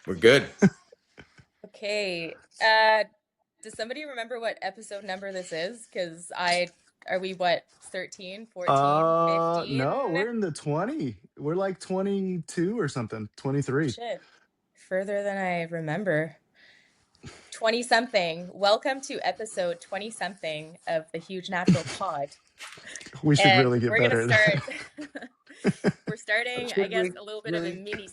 We're good. Okay. Does somebody remember what episode number this is? Are we what, 13, 14, No, 15? we're in the 20. We're like 22 or something, 23. Shit. Further than I remember. 20 something. Welcome to episode 20 something of the Huge Natural Pod. We should And really get we're going to better at that. start. We're starting, I Should guess, we a little bit of a really? mini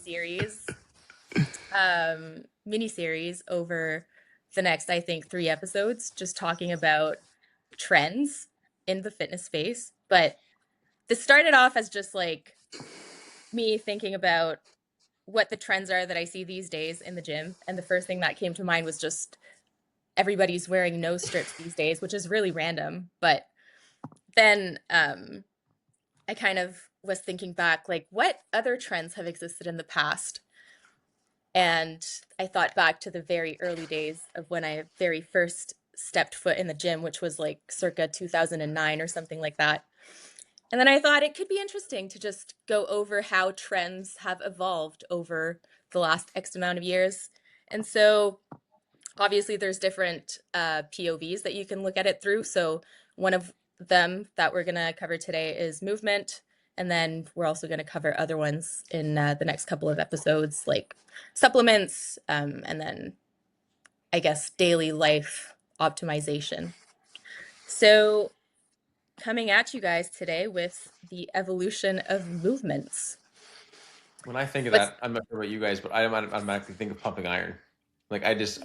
series over the next, I think, 3 episodes, just talking about trends in the fitness space. But this started off as just like me thinking about what the trends are that I see these days in the gym. And the first thing that came to mind was just everybody's wearing nose strips these days, which is really random. But then I kind of was thinking back, like, what other trends have existed in the past? And I thought back to the very early days of when I very first stepped foot in the gym, which was like circa 2009 or something like that. And then I thought it could be interesting to just go over how trends have evolved over the last X amount of years. And so obviously there's different POVs that you can look at it through. So one of them that we're going to cover today is movement. And then we're also going to cover other ones in the next couple of episodes, like supplements, and then I guess daily life optimization. So coming at you guys today with the evolution of movements. When I think of What's that, I'm not sure about you guys, but I automatically think of pumping iron. Like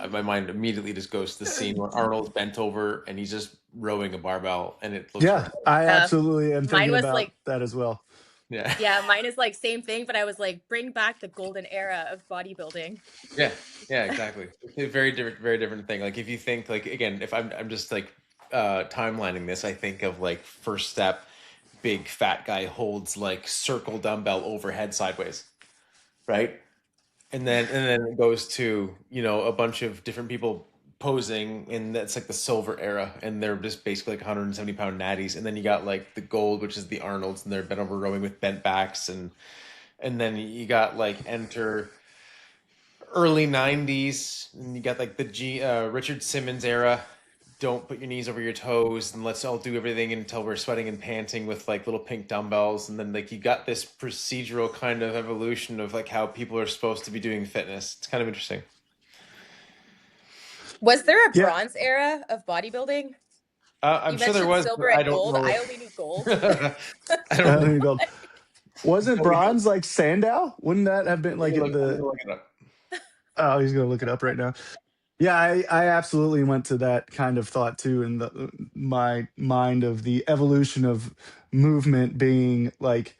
my mind immediately just goes to the scene where Arnold's bent over and he's just rowing a barbell, and it looks Yeah, I absolutely am mine thinking was about like, that as well. yeah, mine is like same thing, but I was like, bring back the golden era of bodybuilding. yeah, exactly. It's a very different thing. Like if you think like again, if I'm just like timelining this, I think of like first step, big fat guy holds like circle dumbbell overhead sideways, right? And then it goes to a bunch of different people posing, and that's like the silver era, and they're just basically like 170-pound natties. And then you got like the gold, which is the Arnolds, and they're bent over rowing with bent backs, and then you got like enter early 90s, and you got like the Richard Simmons era. Don't put your knees over your toes, and let's all do everything until we're sweating and panting with like little pink dumbbells. And then like you got this procedural kind of evolution of like how people are supposed to be doing fitness. It's kind of interesting. Was there a Yeah. bronze era of bodybuilding? I'm You sure there mentioned was, silver but I and don't gold. know. I only knew gold. I don't know. Gold. Wasn't bronze like Sandow? Wouldn't that have been like I'm in gonna the? look it up. Oh, he's gonna look it up right now. Yeah, I absolutely went to that kind of thought too, in my mind of the evolution of movement being like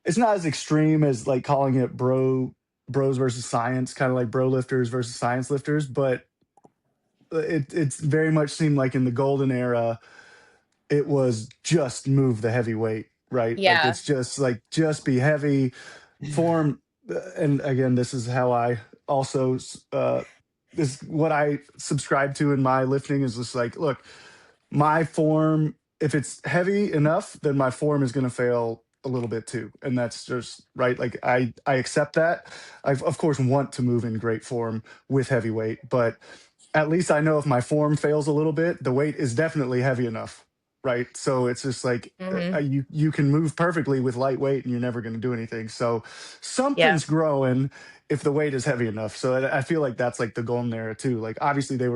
it's not as extreme as like calling it bros versus science, kind of like bro lifters versus science lifters, but it's very much seemed like in the golden era it was just move the heavy weight, right? Like Yeah. it's just like just be heavy form. And again, this is how I also this what I subscribe to in my lifting is just like, look, my form, if it's heavy enough, then my form is going to fail a little bit too, and that's just right. Like I accept that. I of course want to move in great form with heavy weight, but at least I know if my form fails a little bit, the weight is definitely heavy enough, right? So it's just like Mm-hmm. you can move perfectly with lightweight, and you're never going to do anything. So Yeah. something's growing if the weight is heavy enough. So I feel like that's like the golden era too. Like obviously they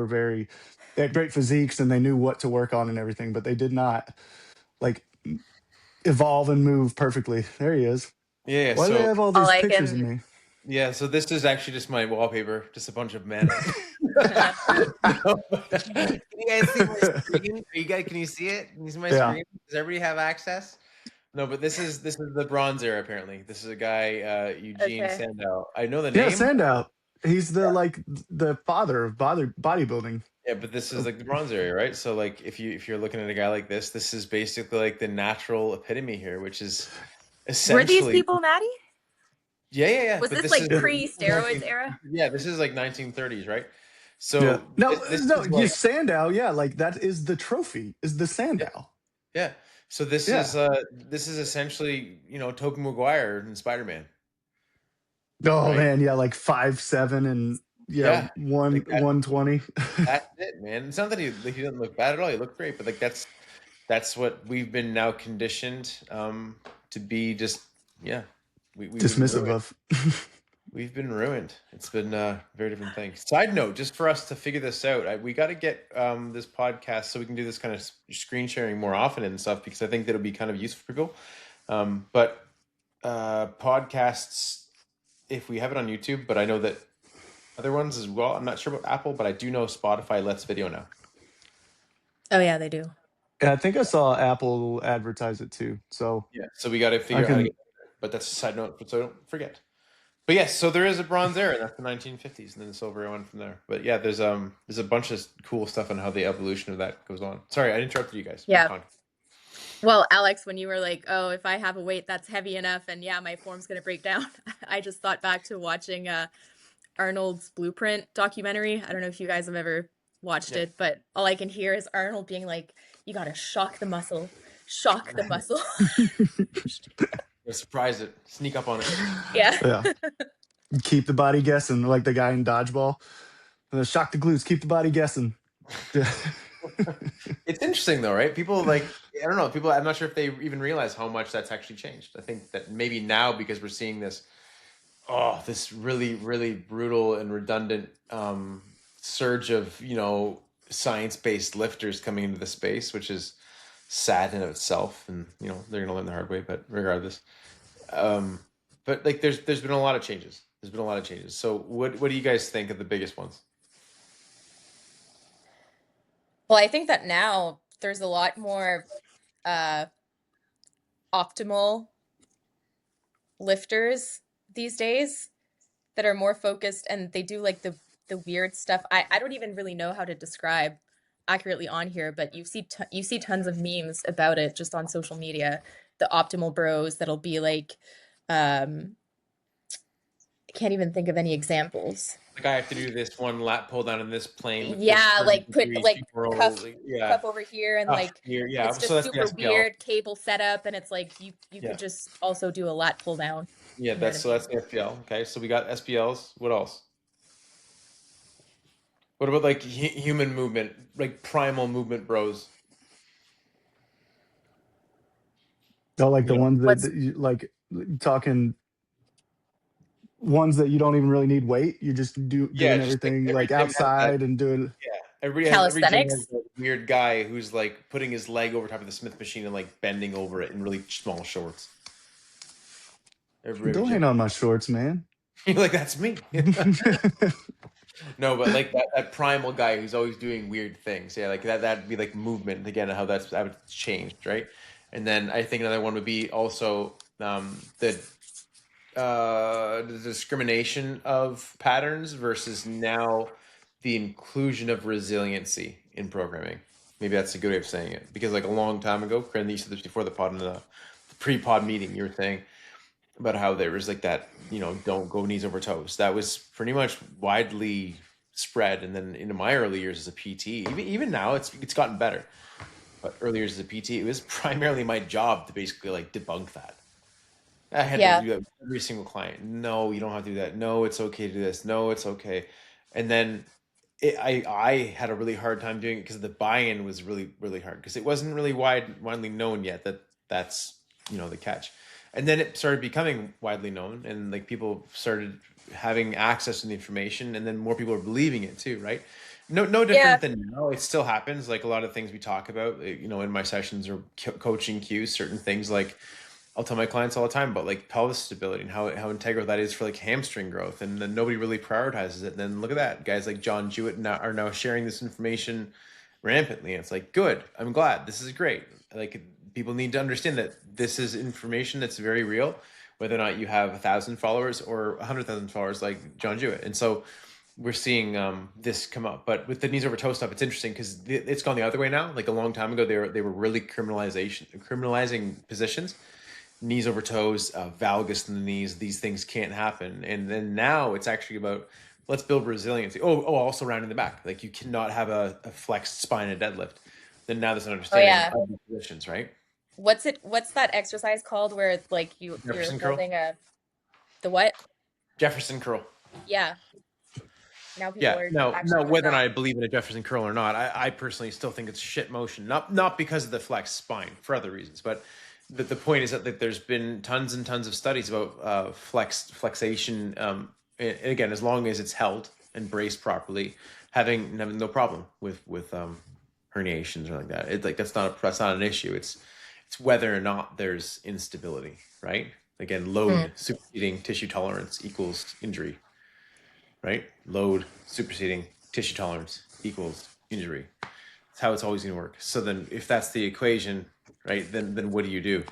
had great physiques and they knew what to work on and everything, but they did not like evolve and move perfectly. There he is. Yeah. Why do they So have all All these I pictures of can. me? yeah. So this is actually just my wallpaper, just a bunch of men. Can you guys see my screen? Can you see it? Can you see my Yeah. screen? Does everybody have access? No, but this is the Bronze Era. Apparently, this is a guy, Eugene Okay. Sandow. I know the Yeah, name. Sandow. He's the Yeah. like the father of bodybuilding. Yeah, but this is like the Bronze Era, right? So like, if you're looking at a guy like this is basically like the natural epitome here, which is Were these essentially people natty? yeah. Was But this this like is pre-steroids era? yeah, this is like 1930s, right? Yeah. So No, this no, is you like Sandow, yeah, like that is the trophy, is the yeah. Sandow. Yeah. So this Yeah. is essentially, Tobey Maguire and Spider-Man. Oh right? man, yeah, like 5'7" and yeah, Yeah, like 120. that's it, man. It's not that he doesn't look bad at all. He looked great, but like that's what we've been now conditioned to be. Just yeah, we've been Dismissive ruined. of. We've been ruined. It's been a very different thing. Side note, just for us to figure this out, we got to get this podcast so we can do this kind of screen sharing more often and stuff because I think that'll be kind of useful for people. But podcasts, if we have it on YouTube, but I know that other ones as well. I'm not sure about Apple, but I do know Spotify lets video now. Oh yeah, they do. Yeah, I think I saw Apple advertise it too. So Yeah, so we got to I figure out how to can. get there. But that's a side note, so don't forget. But yes, so there is a Bronze Era, and that's the 1950s, and then the Silver one from there. But yeah, there's a bunch of cool stuff on how the evolution of that goes on. Sorry, I interrupted you guys. Yeah. Well, Alex, when you were like, "Oh, if I have a weight that's heavy enough, and yeah, my form's gonna break down," I just thought back to watching Arnold's Blueprint documentary. I don't know if you guys have ever watched it, but all I can hear is Arnold being like, "You gotta shock the muscle, shock the muscle." Surprise it, sneak up on it. Yeah. Yeah. Keep the body guessing, like the guy in dodgeball. Shock the glutes, keep the body guessing. It's interesting though, right? People like I don't know. People, I'm not sure if they even realize how much that's actually changed. I think that maybe now because we're seeing this, this really, really brutal and redundant surge of science-based lifters coming into the space, which is sad in of itself, and they're gonna learn the hard way. But regardless, but like there's been a lot of changes. There's been a lot of changes. So what do you guys think of the biggest ones? Well, I think that now there's a lot more optimal lifters these days that are more focused, and they do like the weird stuff. I don't even really know how to describe accurately on here, but you see tons of memes about it just on social media. The optimal bros that'll be like, I can't even think of any examples. Like I have to do this one lat pull down in this plane with this Yeah, 30 like put degree like super roll. cuff Yeah. cuff over here, and Oh, like yeah. it's So just that's the super SPL. weird cable setup, and it's like you Yeah. could just also do a lat pull down. Yeah, You know what I that's the SPL. Okay, so we got SPLs. What else? What about like human movement, like primal movement bros? Oh, like You the know, ones What's that you like talking ones that you don't even really need weight. You just yeah, doing just like everything every like gym has that. outside and doing. Yeah, every gym has calisthenics? that weird guy who's like putting his leg over top of the Smith machine and like bending over it in really small shorts. Every Don't hate gym. on my shorts, man. You're like, that's me. No, but like that primal guy who's always doing weird things. Yeah, like that'd be like movement again, how that would changed, right? And then I think another one would be also the discrimination of patterns versus now the inclusion of resiliency in programming. Maybe that's a good way of saying it. Because like a long time ago, Corinne, you said this before the pod in the pre-pod meeting, you were saying about how there was like that, don't go knees over toes. That was pretty much widely spread. And then into my early years as a PT, even now it's gotten better. But earlier as a PT, it was primarily my job to basically like debunk that. I had to Yeah. do that with every single client. No, you don't have to do that. No, it's okay to do this. No, it's okay. And then I had a really hard time doing it because the buy-in was really, really hard because it wasn't really widely known yet that that's, the catch. And then it started becoming widely known and like people started having access to the information and then more people are believing it too, right? No Yeah. different than now. It still happens. Like a lot of things we talk about, in my sessions or coaching cues, certain things like I'll tell my clients all the time about like pelvis stability and how integral that is for like hamstring growth, and then nobody really prioritizes it. And then look at that, guys like John Jewett are now sharing this information rampantly. And it's like, good, I'm glad, this is great. Like people need to understand that this is information that's very real, whether or not you have 1,000 followers or 100,000 followers like John Jewett. And so we're seeing this come up. But with the knees over toe stuff, it's interesting because it's gone the other way now. Like a long time ago, they were really criminalizing positions, knees over toes, valgus in the knees. These things can't happen. And then now it's actually about let's build resiliency. Also rounding the back. Like you cannot have a flexed spine in a deadlift. Then now there's an understanding of the positions, right? What's that exercise called where it's like you're Jefferson curl? holding the what? Jefferson curl. Yeah. Now people Yeah, are no, actually doing whether or not that. I believe in a Jefferson curl or not, I personally still think it's shit motion. Not because of the flex spine, for other reasons, but the point is that there's been tons and tons of studies about flexation. And again, as long as it's held and braced properly, having no problem with herniations or like that. It's like that's not an issue. It's whether or not there's instability, right? Again, Mm. load superseding tissue tolerance equals injury, right? Load superseding tissue tolerance equals injury. That's how it's always going to work. So then, if that's the equation, right, then what do?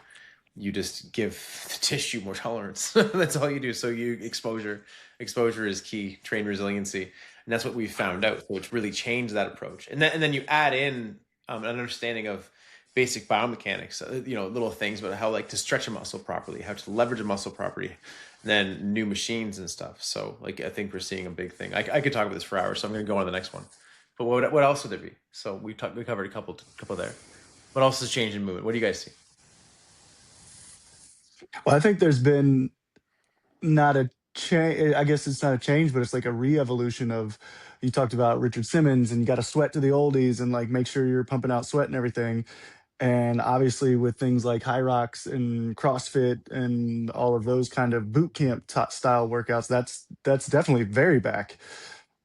You just give the tissue more tolerance. That's all you do. So you exposure is key. Train resiliency, and that's what we found out. So it's really changed that approach. And then you add in an understanding of basic biomechanics. Little things about how like to stretch a muscle properly, how to leverage a muscle properly, then new machines and stuff. So like I think we're seeing a big thing. I could talk about this for hours, so I'm going to go on to the next one. But what else would there be? So we covered a couple there. What else has changed in movement? What do you guys see? Well, I think there's been not a change. I guess it's not a change, but it's like a re-evolution of. You talked about Richard Simmons, and you got to sweat to the oldies, and like make sure you're pumping out sweat and everything. And obviously, with things like High Rocks and CrossFit and all of those kind of boot camp style workouts, that's definitely very back,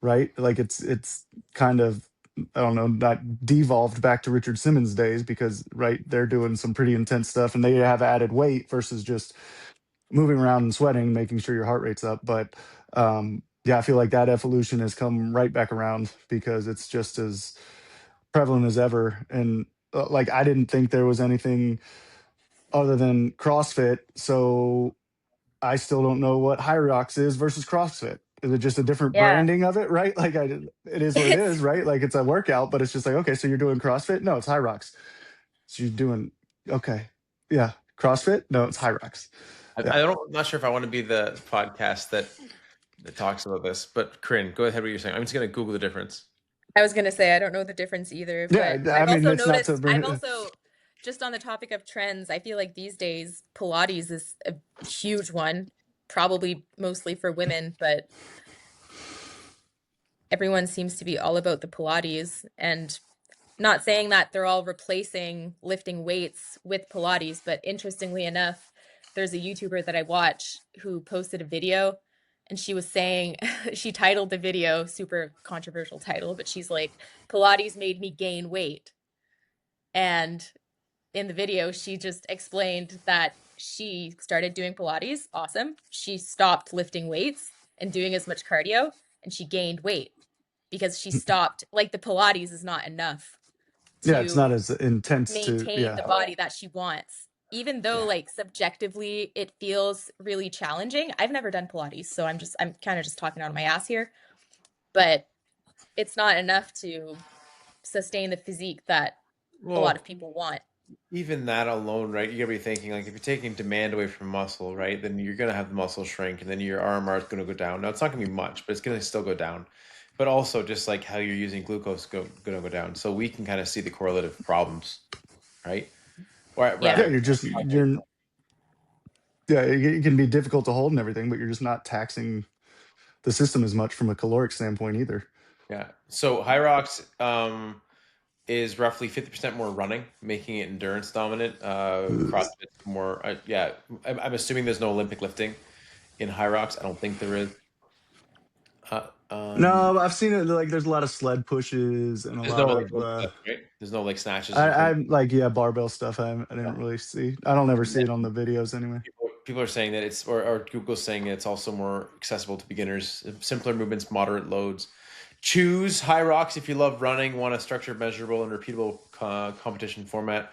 right? Like it's kind of, I don't know, not devolved back to Richard Simmons days because right, they're doing some pretty intense stuff and they have added weight versus just moving around and sweating, making sure your heart rate's up. But yeah, I feel like that evolution has come right back around because it's just as prevalent as ever. And like I didn't think there was anything other than CrossFit, so I still don't know what High Rocks is versus CrossFit. Is it just a different Yeah. branding of it, right? Like it is what it It's is, right? Like it's a workout, but it's just like, okay, so you're doing CrossFit? No, it's High Rocks. So you're doing okay, yeah, CrossFit? No, it's High Rocks. I Yeah, don't. I'm not sure if I want to be the podcast that talks about this, but Corinne, go ahead. What you're saying? I'm just gonna Google the difference. I was gonna say I don't know the difference either, yeah. but I I've mean, also it's not to noticed I've bring. also just on the topic of trends, I feel like these days Pilates is a huge one, probably mostly for women, but everyone seems to be all about the Pilates and not saying that they're all replacing lifting weights with Pilates, but interestingly enough, there's a YouTuber that I watch who posted a video and she was saying she titled the video, super controversial title, but she's like, Pilates made me gain weight. And in the video, she just explained that she started doing Pilates, awesome. She stopped lifting weights and doing as much cardio, and she gained weight because she stopped, like the Pilates is not enough Yeah, it's not to as intense to. maintain Yeah, the body that she wants. Even though yeah. like subjectively it feels really challenging. I've never done Pilates, so I'm kind of just talking out of my ass here, but it's not enough to sustain the physique that a lot Well, of people want. even that alone, right? You gotta be thinking like if you're taking demand away from muscle, right? Then you're gonna have the muscle shrink, and then your RMR is gonna go down. Now it's not gonna be much, but it's gonna still go down. But also just like how you're using glucose gonna go down. So we can kind of see the correlative problems, right? Yeah. Yeah, you're yeah, it can be difficult to hold and everything, but you're just not taxing the system as much from a caloric standpoint either. Yeah. So High Rocks is roughly 50% more running, making it endurance dominant. Ugh. CrossFit more. Yeah, I'm assuming there's no Olympic lifting in High Rocks. I don't think there is. No, I've seen it like there's a lot of sled pushes and a There's no lot like of weight stuff, right? There's no like snatches I, and clean. I'm like yeah, barbell stuff. I didn't really see. I don't ever see it on the videos anyway. People are saying that it's or Google's saying it's also more accessible to beginners, simpler movements, moderate loads. Choose High Rocks if you love running, want a structured, measurable, and repeatable competition format,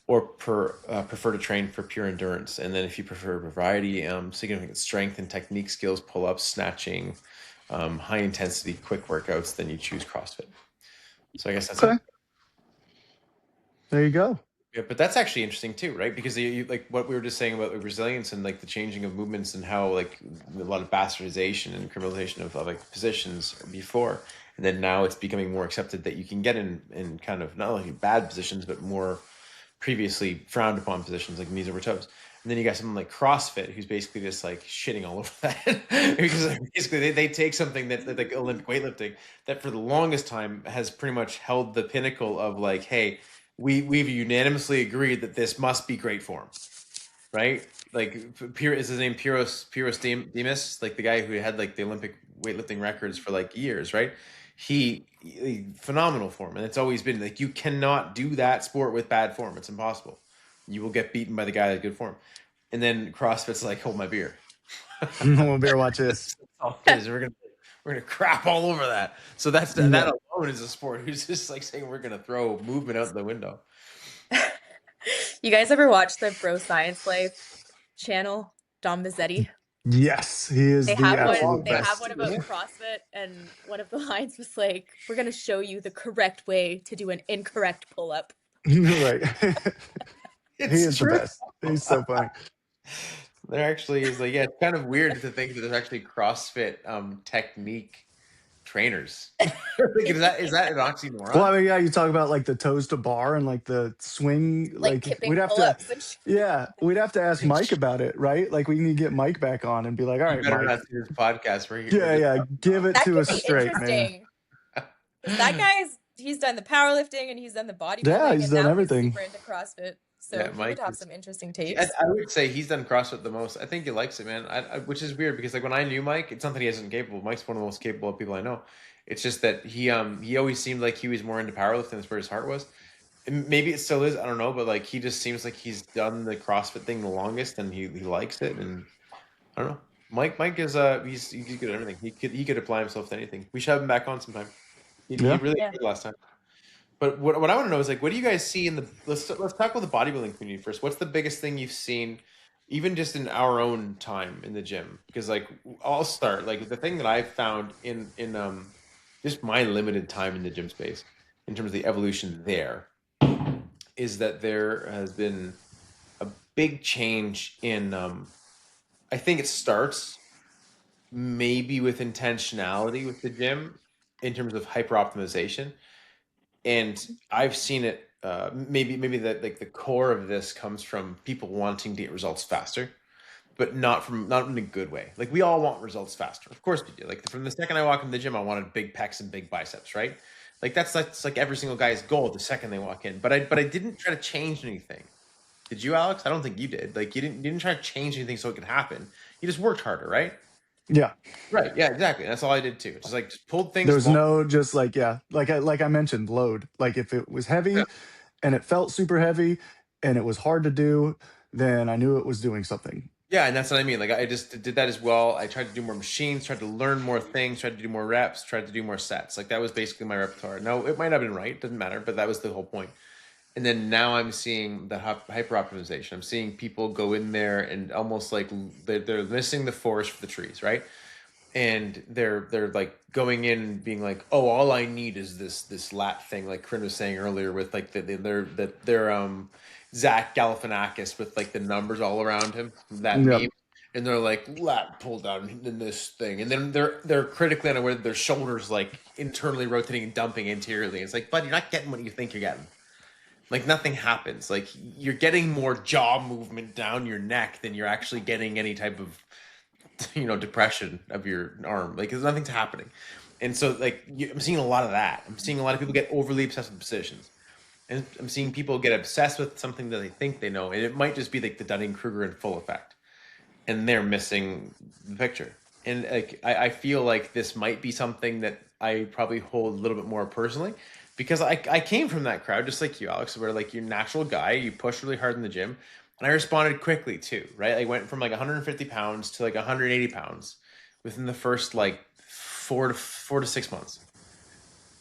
or prefer to train for pure endurance. And then if you prefer variety, significant strength and technique skills, pull-ups, snatching, high intensity, quick workouts, then you choose CrossFit. So I guess that's it. Okay, there you go. Yeah, but that's actually interesting too, right? Because like what we were just saying about like, resilience and like the changing of movements and how like a lot of bastardization and criminalization of like positions before, and then now it's becoming more accepted that you can get in kind of not only bad positions but more previously frowned upon positions like knees over toes. And then you got something like CrossFit, who's basically just like shitting all over that because basically they take something that like Olympic weightlifting that for the longest time has pretty much held the pinnacle of like, hey, we've unanimously agreed that this must be great form, right? Like, is his name Piros Demas, like the guy who had like the Olympic weightlifting records for like years, right? He phenomenal form, and it's always been like you cannot do that sport with bad form. It's impossible. You will get beaten by the guy with good form. And then CrossFit's like, hold my beer. Well, bear watch this. We're gonna crap all over that. So that No. alone is a sport who's just like saying we're gonna throw movement out the window. You guys ever watch the Bro Science Life channel, Dom Mazzetti? Yes, he is They the have one. absolute They have best. one about CrossFit, and one of the lines was like, "We're gonna show you the correct way to do an incorrect pull-up." Right. He It's is the true. best. He's so funny. There actually is like, yeah, it's kind of weird to think that there's actually CrossFit technique trainers. Like, is that an oxymoron? Well, I mean, yeah, you talk about like the toes to bar and like the swing. Like Like kipping we'd have to, pull-ups and shit. yeah, we'd have to ask Mike about it, right? Like we need to get Mike back on and be like, all You right, better Mike, not see this podcast where yeah, yeah, give it That to could us be straight, man. interesting. 'Cause that he's done the powerlifting and he's done the Yeah, bodybuilding, he's and done now everything. he's super into CrossFit. So Yeah, he would Mike have is. some interesting I, takes. I would say he's done CrossFit the most. I think he likes it, man. Which is weird because like when I knew Mike, it's not that he isn't capable. Mike's one of the most capable people I know. It's just that he always seemed like he was more into powerlifting. That's where his heart was. And maybe it still is. I don't know, but like he just seems like he's done the CrossFit thing the longest, and he likes it. And I don't know. Mike is he's good at everything. He could apply himself to anything. We should have him back on sometime. He Yeah. really Yeah. did last time. But what I want to know is like, what do you guys see in the? Let's talk about the bodybuilding community first. What's the biggest thing you've seen, even just in our own time in the gym? Because like, I'll start like the thing that I've found in just my limited time in the gym space, in terms of the evolution there, is that there has been a big change in. I think it starts maybe with intentionality with the gym in terms of hyper optimization, and I've seen it. Maybe that like the core of this comes from people wanting to get results faster, but not in a good way. Like we all want results faster, of course we do. Like from the second I walk in the gym, I wanted big pecs and big biceps, right? Like that's like every single guy's goal the second they walk in. But I didn't try to change anything. Did you, Alex? I don't think you did. Like you didn't try to change anything so it could happen. You just worked harder, right? Yeah. Right. Yeah. Exactly. That's all I did too. Just pulled things. There was no just like, yeah, like I mentioned, load. Like if it was Yeah. heavy and it felt super heavy and it was hard to do, then I knew it was doing something. Yeah, and that's what I mean. Like I just did that as well. I tried to do more machines, tried to learn more things, tried to do more reps, tried to do more sets. Like that was basically my repertoire. No, it might not have been right, doesn't matter, but that was the whole point. And then now I'm seeing the hyper optimization. I'm seeing people go in there and almost like they're missing the forest for the trees, right? And they're like going in and being like, oh, all I need is this lat thing, like Corinne was saying earlier, with like they're Zach Galifianakis with like the numbers all around him, that Yep. meme, and they're like lat pull down in this thing, and then they're critically unaware that their shoulders like internally rotating and dumping interiorly. It's like, bud, you're not getting what you think you're getting. Like nothing happens. Like you're getting more jaw movement down your neck than you're actually getting any type of depression of your arm. Like there's nothing's happening. And so like I'm seeing a lot of that. I'm seeing a lot of people get overly obsessed with positions, and I'm seeing people get obsessed with something that they think they know, and it might just be like the Dunning-Kruger in full effect, and they're missing the picture. And like I feel like this might be something that I probably hold a little bit more personally, because I came from that crowd just like you, Alex, where like you're a natural guy, you push really hard in the gym, and I responded quickly too, right? I went from like 150 pounds to like 180 pounds within the first like 4 to 6 months.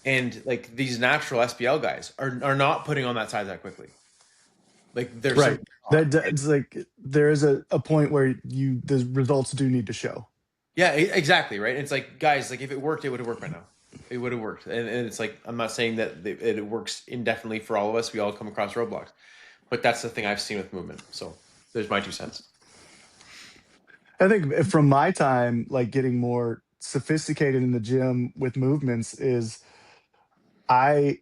And like these natural SBL guys are not putting on that size that quickly. Like they're Right. simply not. It's like there is a point where the results do need to show. Yeah, exactly, right. And it's like, guys, like if it worked, it would have worked by now. It would have worked. And it's like, I'm not saying that it works indefinitely for all of us. We all come across roadblocks. But that's the thing I've seen with movement. So there's my 2 cents. I think from my time, like getting more sophisticated in the gym with movements is I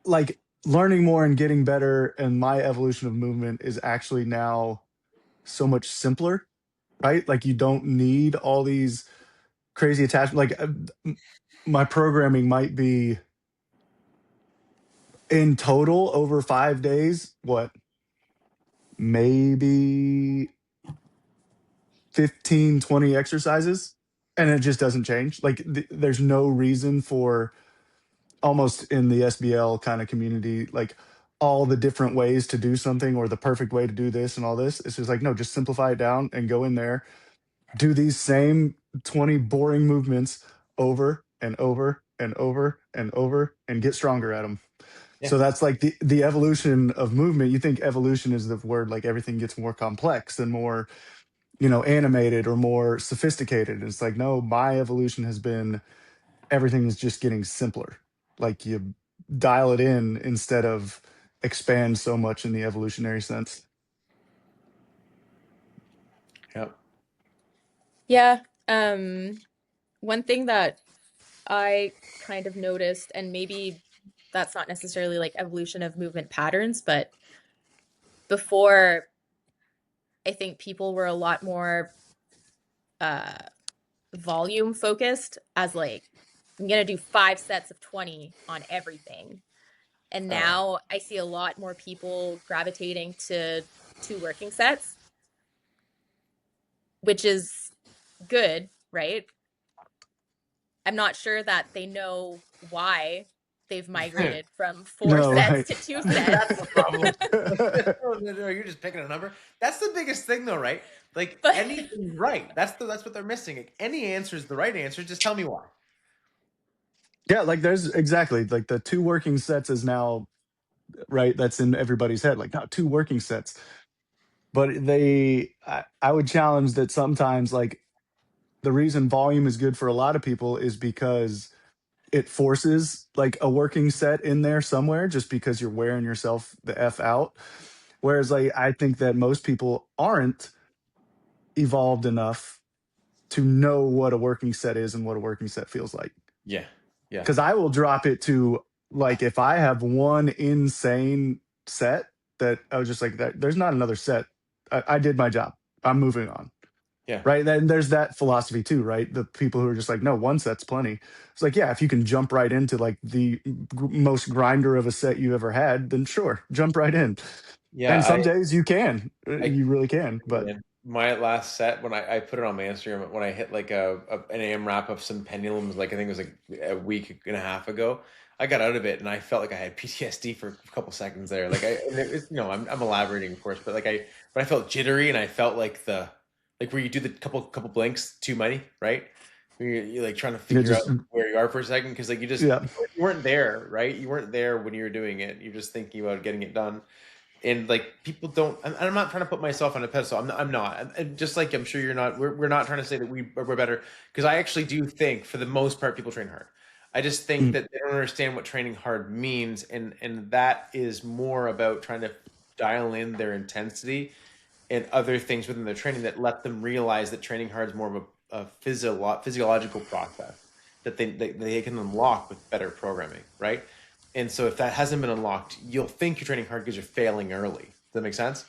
like learning more and getting better, and my evolution of movement is actually now so much simpler, right? Like you don't need all these crazy attachments. Like my programming might be in total over 5 days, what, maybe 15, 20 exercises, and it just doesn't change. Like there's no reason for, almost in the SBL kind of community, like all the different ways to do something or the perfect way to do this and all this. It's just like, no, just simplify it down and go in there, do these same 20 boring movements over and over and over and over and get stronger at them. Yeah. So that's like the evolution of movement. You think evolution is the word, like everything gets more complex and more, animated or more sophisticated. It's like, no, my evolution has been, everything is just getting simpler. Like you dial it in instead of expand so much in the evolutionary sense. Yep. Yeah. One thing that I kind of noticed, and maybe that's not necessarily like evolution of movement patterns, but before, I think people were a lot more uh volume focused, as like, I'm gonna do 5 sets of 20 on everything. And Oh, now I see a lot more people gravitating to two working sets, which is good, right? I'm not sure that they know why they've migrated from four No, sets right. to two that's sets. the problem. You're just picking a number. That's the biggest thing, though, right? Like But anything's right. That's what they're missing. Like, any answer is the right answer. Just tell me why. Yeah, like there's exactly like the two working sets is now, right. That's in everybody's head. Like, not two working sets. But I would challenge that sometimes, like, the reason volume is good for a lot of people is because it forces like a working set in there somewhere, just because you're wearing yourself the F out. Whereas, like, I think that most people aren't evolved enough to know what a working set is and what a working set feels like. Yeah. Yeah. Because I will drop it to, like, if I have one insane set that I was just like, that there's not another set. I did my job. I'm moving on. Yeah. Right. Then there's that philosophy too, right? The people who are just like, no, one set's plenty. It's like, yeah, if you can jump right into like the most grinder of a set you ever had, then sure, jump right in. Yeah. And some days you can, I you really can. But Man, my last set when I put it on my Instagram when I hit like an AM wrap of some pendulums, like I think it was like a week and a half ago. I got out of it and I felt like I had PTSD for a couple seconds there. Like and it's, I'm elaborating, of course, but but I felt jittery and I felt like like where you do the couple blinks too many, right? Where you're like trying to you figure out just, where you are for a second because like yeah. you weren't there, right? You weren't there when you were doing it. You're just thinking about getting it done, and like people don't, and I'm not trying to put myself on a pedestal. I'm not. And just like I'm sure you're not, we're not trying to say that we're better, because I actually do think for the most part people train hard. I just think Mm, that they don't understand what training hard means, and that is more about trying to dial in their intensity and other things within their training that let them realize that training hard is more of a physiological process that they can unlock with better programming, right? And so if that hasn't been unlocked, you'll think you're training hard because you're failing early. Does that make sense?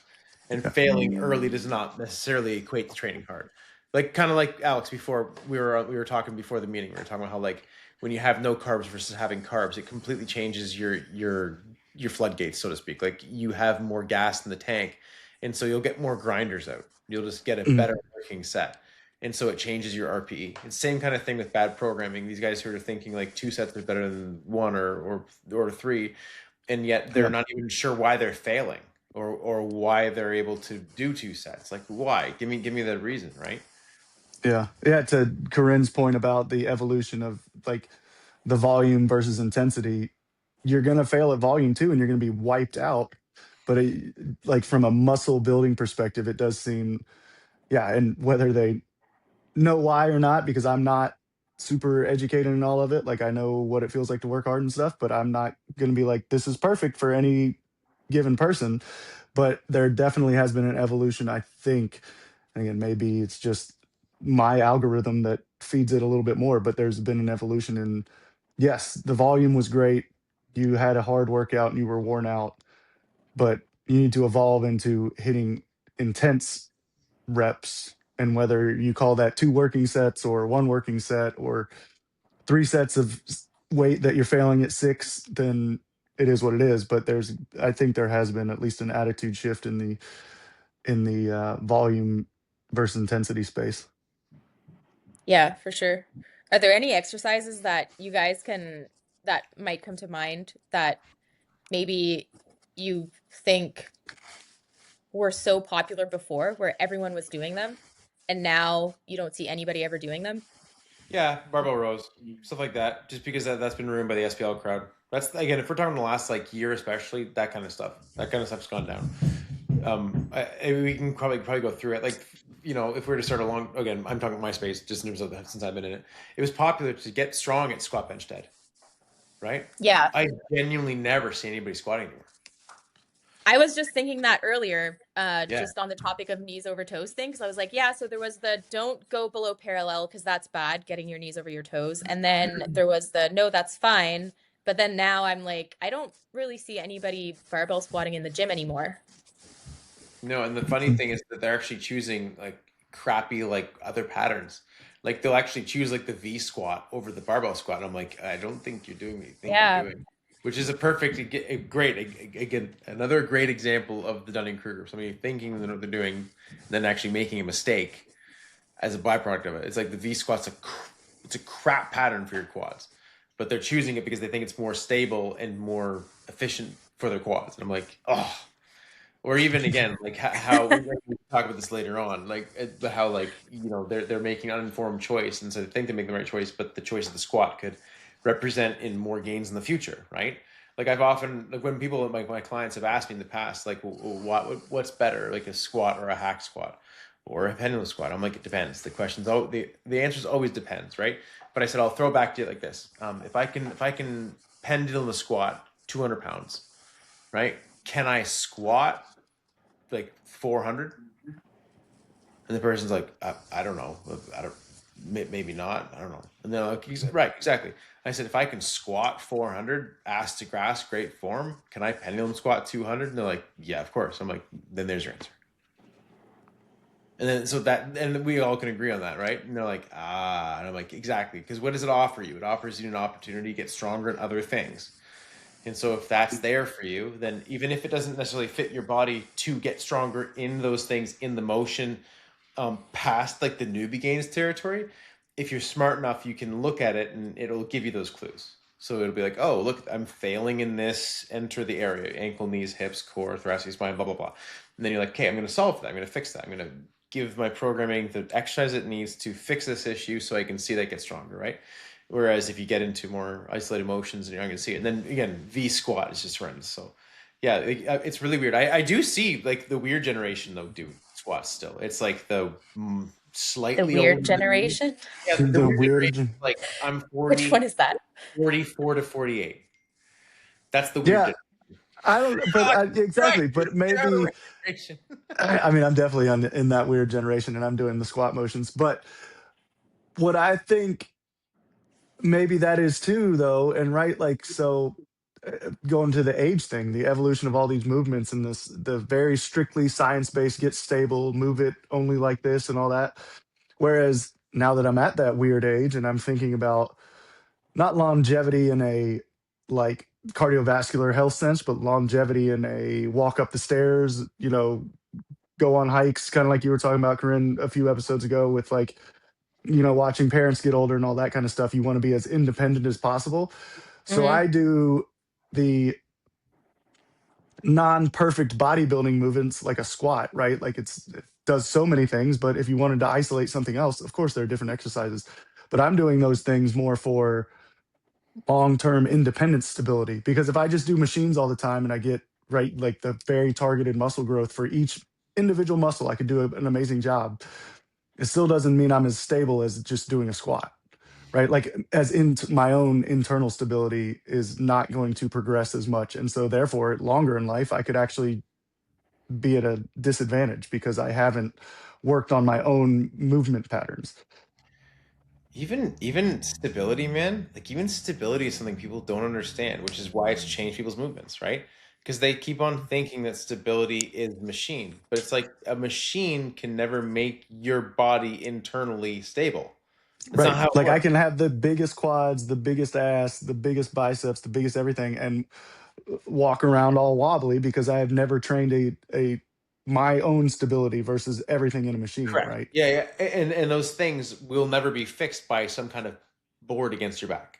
And yeah. failing early does not necessarily equate to training hard. Like kind of like Alex before we were talking before the meeting, we were talking about how like when you have no carbs versus having carbs, it completely changes your floodgates, so to speak. Like you have more gas in the tank, and so you'll get more grinders out. You'll just get a Mm, better working set, and so it changes your RPE. It's the same kind of thing with bad programming. These guys who are thinking like two sets is better than one or three, and yet they're yeah. not even sure why they're failing or why they're able to do two sets. Like why? Give me the reason, right? Yeah. Yeah. To Corinne's point about the evolution of like the volume versus intensity, you're going to fail at volume too, and you're going to be wiped out. But like from a muscle building perspective, it does seem, yeah. And whether they know why or not, because I'm not super educated in all of it. Like I know what it feels like to work hard and stuff, but I'm not going to be like, this is perfect for any given person. But there definitely has been an evolution, I think. And again, maybe it's just my algorithm that feeds it a little bit more, but there's been an evolution in, yes, the volume was great. you had a hard workout and you were worn out, but you need to evolve into hitting intense reps. And whether you call that 2 working sets or 1 working set or 3 sets of weight that you're failing at 6, then it is what it is. But I think there has been at least an attitude shift in the volume versus intensity space. Yeah, for sure. Are there any exercises that you guys can that might come to mind that maybe you think were so popular before where everyone was doing them and now you don't see anybody ever doing them? Yeah, barbell rows, stuff like that. Just because that's been ruined by the SPL crowd. That's again, if we're talking the last like year, especially that kind of stuff. That kind of stuff's gone down. We can probably go through it. Like, if we were to start along again, I'm talking MySpace just in terms of that since I've been in it. It was popular to get strong at squat bench dead, right? Yeah. I genuinely never see anybody squatting anymore. I was just thinking that earlier, Yeah. just on the topic of knees over toes thing, because I was like, yeah, so there was the don't go below parallel because that's bad, getting your knees over your toes. And then there was the no, that's fine. But then now I'm like, I don't really see anybody barbell squatting in the gym anymore. No, and the funny thing is that they're actually choosing like crappy like other patterns. Like they'll actually choose like the V squat over the barbell squat. And I'm like, I don't think you're doing what you think Yeah. you're doing. Which is a perfect, again, another great example of the Dunning-Kruger. Somebody thinking they know what they're doing, and then actually making a mistake as a byproduct of it. It's like the V squat's it's a crap pattern for your quads, but they're choosing it because they think it's more stable and more efficient for their quads. And I'm like, oh. Or even again, like how we talk about this later on, like how like they're making uninformed choice, and so they think they make the right choice, but the choice of the squat could represent in more gains in the future, right? Like I've often like when people like my clients have asked me in the past, like what's better, like a squat or a hack squat or a pendulum squat? I'm like, it depends. The question's the answer is always depends, right? But I said I'll throw back to it like this: if I can pendulum a squat 200 pounds, right? Can I squat like 400? And the person's like, I don't know. I don't, maybe not. I don't know. And they're like, right, exactly. I said, if I can squat 400, ass to grass, great form, can I pendulum squat 200? And they're like, yeah, of course. I'm like, then there's your answer. And then, and we all can agree on that, right? And they're like, and I'm like, exactly. Because what does it offer you? It offers you an opportunity to get stronger in other things. And so if that's there for you, then even if it doesn't necessarily fit your body to get stronger in those things in the motion, past like the newbie gains territory, if you're smart enough, you can look at it and it'll give you those clues. So it'll be like, oh, look, I'm failing in this, enter the area, ankle, knees, hips, core, thoracic spine, blah, blah, blah. And then you're like, okay, I'm going to solve that. I'm going to fix that. I'm going to give my programming the exercise it needs to fix this issue so I can see that get stronger, right? Whereas if you get into more isolated motions and you're not going to see it. And then again, V squat is just horrendous. So yeah, it's really weird. I do see like the weird generation though do squats still. It's like the slightly The weird older generation. yeah, the The weird weird, generation, like I'm Which 40, one is that? 44 to 48. That's the weird yeah. generation. I don't, but Right. exactly. But Get out of the maybe weird generation. I mean I'm definitely in that weird generation, and I'm doing the squat motions. But what I think maybe that is too, though, and right, like so. Going to the age thing, the evolution of all these movements, and the very strictly science based, get stable, move it only like this, and all that. Whereas now that I'm at that weird age, and I'm thinking about not longevity in a like cardiovascular health sense, but longevity in a walk up the stairs, go on hikes, kind of like you were talking about, Corinne, a few episodes ago, with like, watching parents get older and all that kind of stuff. You want to be as independent as possible. So Hmm. I do the non-perfect bodybuilding movements like a squat, right? Like it does so many things, but if you wanted to isolate something else, of course there are different exercises. But I'm doing those things more for long-term independent stability, because if I just do machines all the time and I get right like the very targeted muscle growth for each individual muscle, I could do an amazing job. It still doesn't mean I'm as stable as just doing a squat, right? Like as in my own internal stability is not going to progress as much, and so therefore longer in life I could actually be at a disadvantage because I haven't worked on my own movement patterns. Even stability, man. Like even stability is something people don't understand, which is why it's changed people's movements, right? Because they keep on thinking that stability is machine, but it's like a machine can never make your body internally stable. That's not Right. how it Like I works. can have the biggest quads, the biggest ass, the biggest biceps, the biggest everything, and walk around all wobbly because I have never trained a my own stability versus everything in a machine, Correct. right? Yeah, yeah. And those things will never be fixed by some kind of board against your back.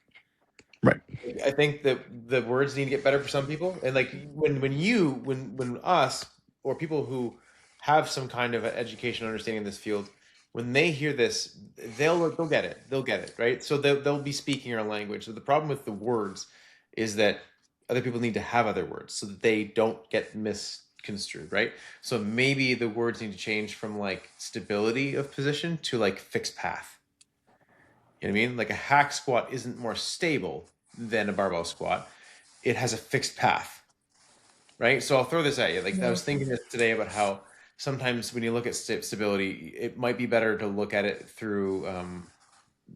Right. I think that the words need to get better for some people, and like when us or people who have some kind of education understanding in this field, when they hear this, they'll get it. They'll get it, right? So they'll be speaking our language. So the problem with the words is that other people need to have other words so that they don't get misconstrued, right? So maybe the words need to change from like stability of position to like fixed path. You know what I mean? Like a hack squat isn't more stable than a barbell squat. It has a fixed path, right? So I'll throw this at you. Like I Mhm. was thinking this today about how sometimes when you look at stability, it might be better to look at it through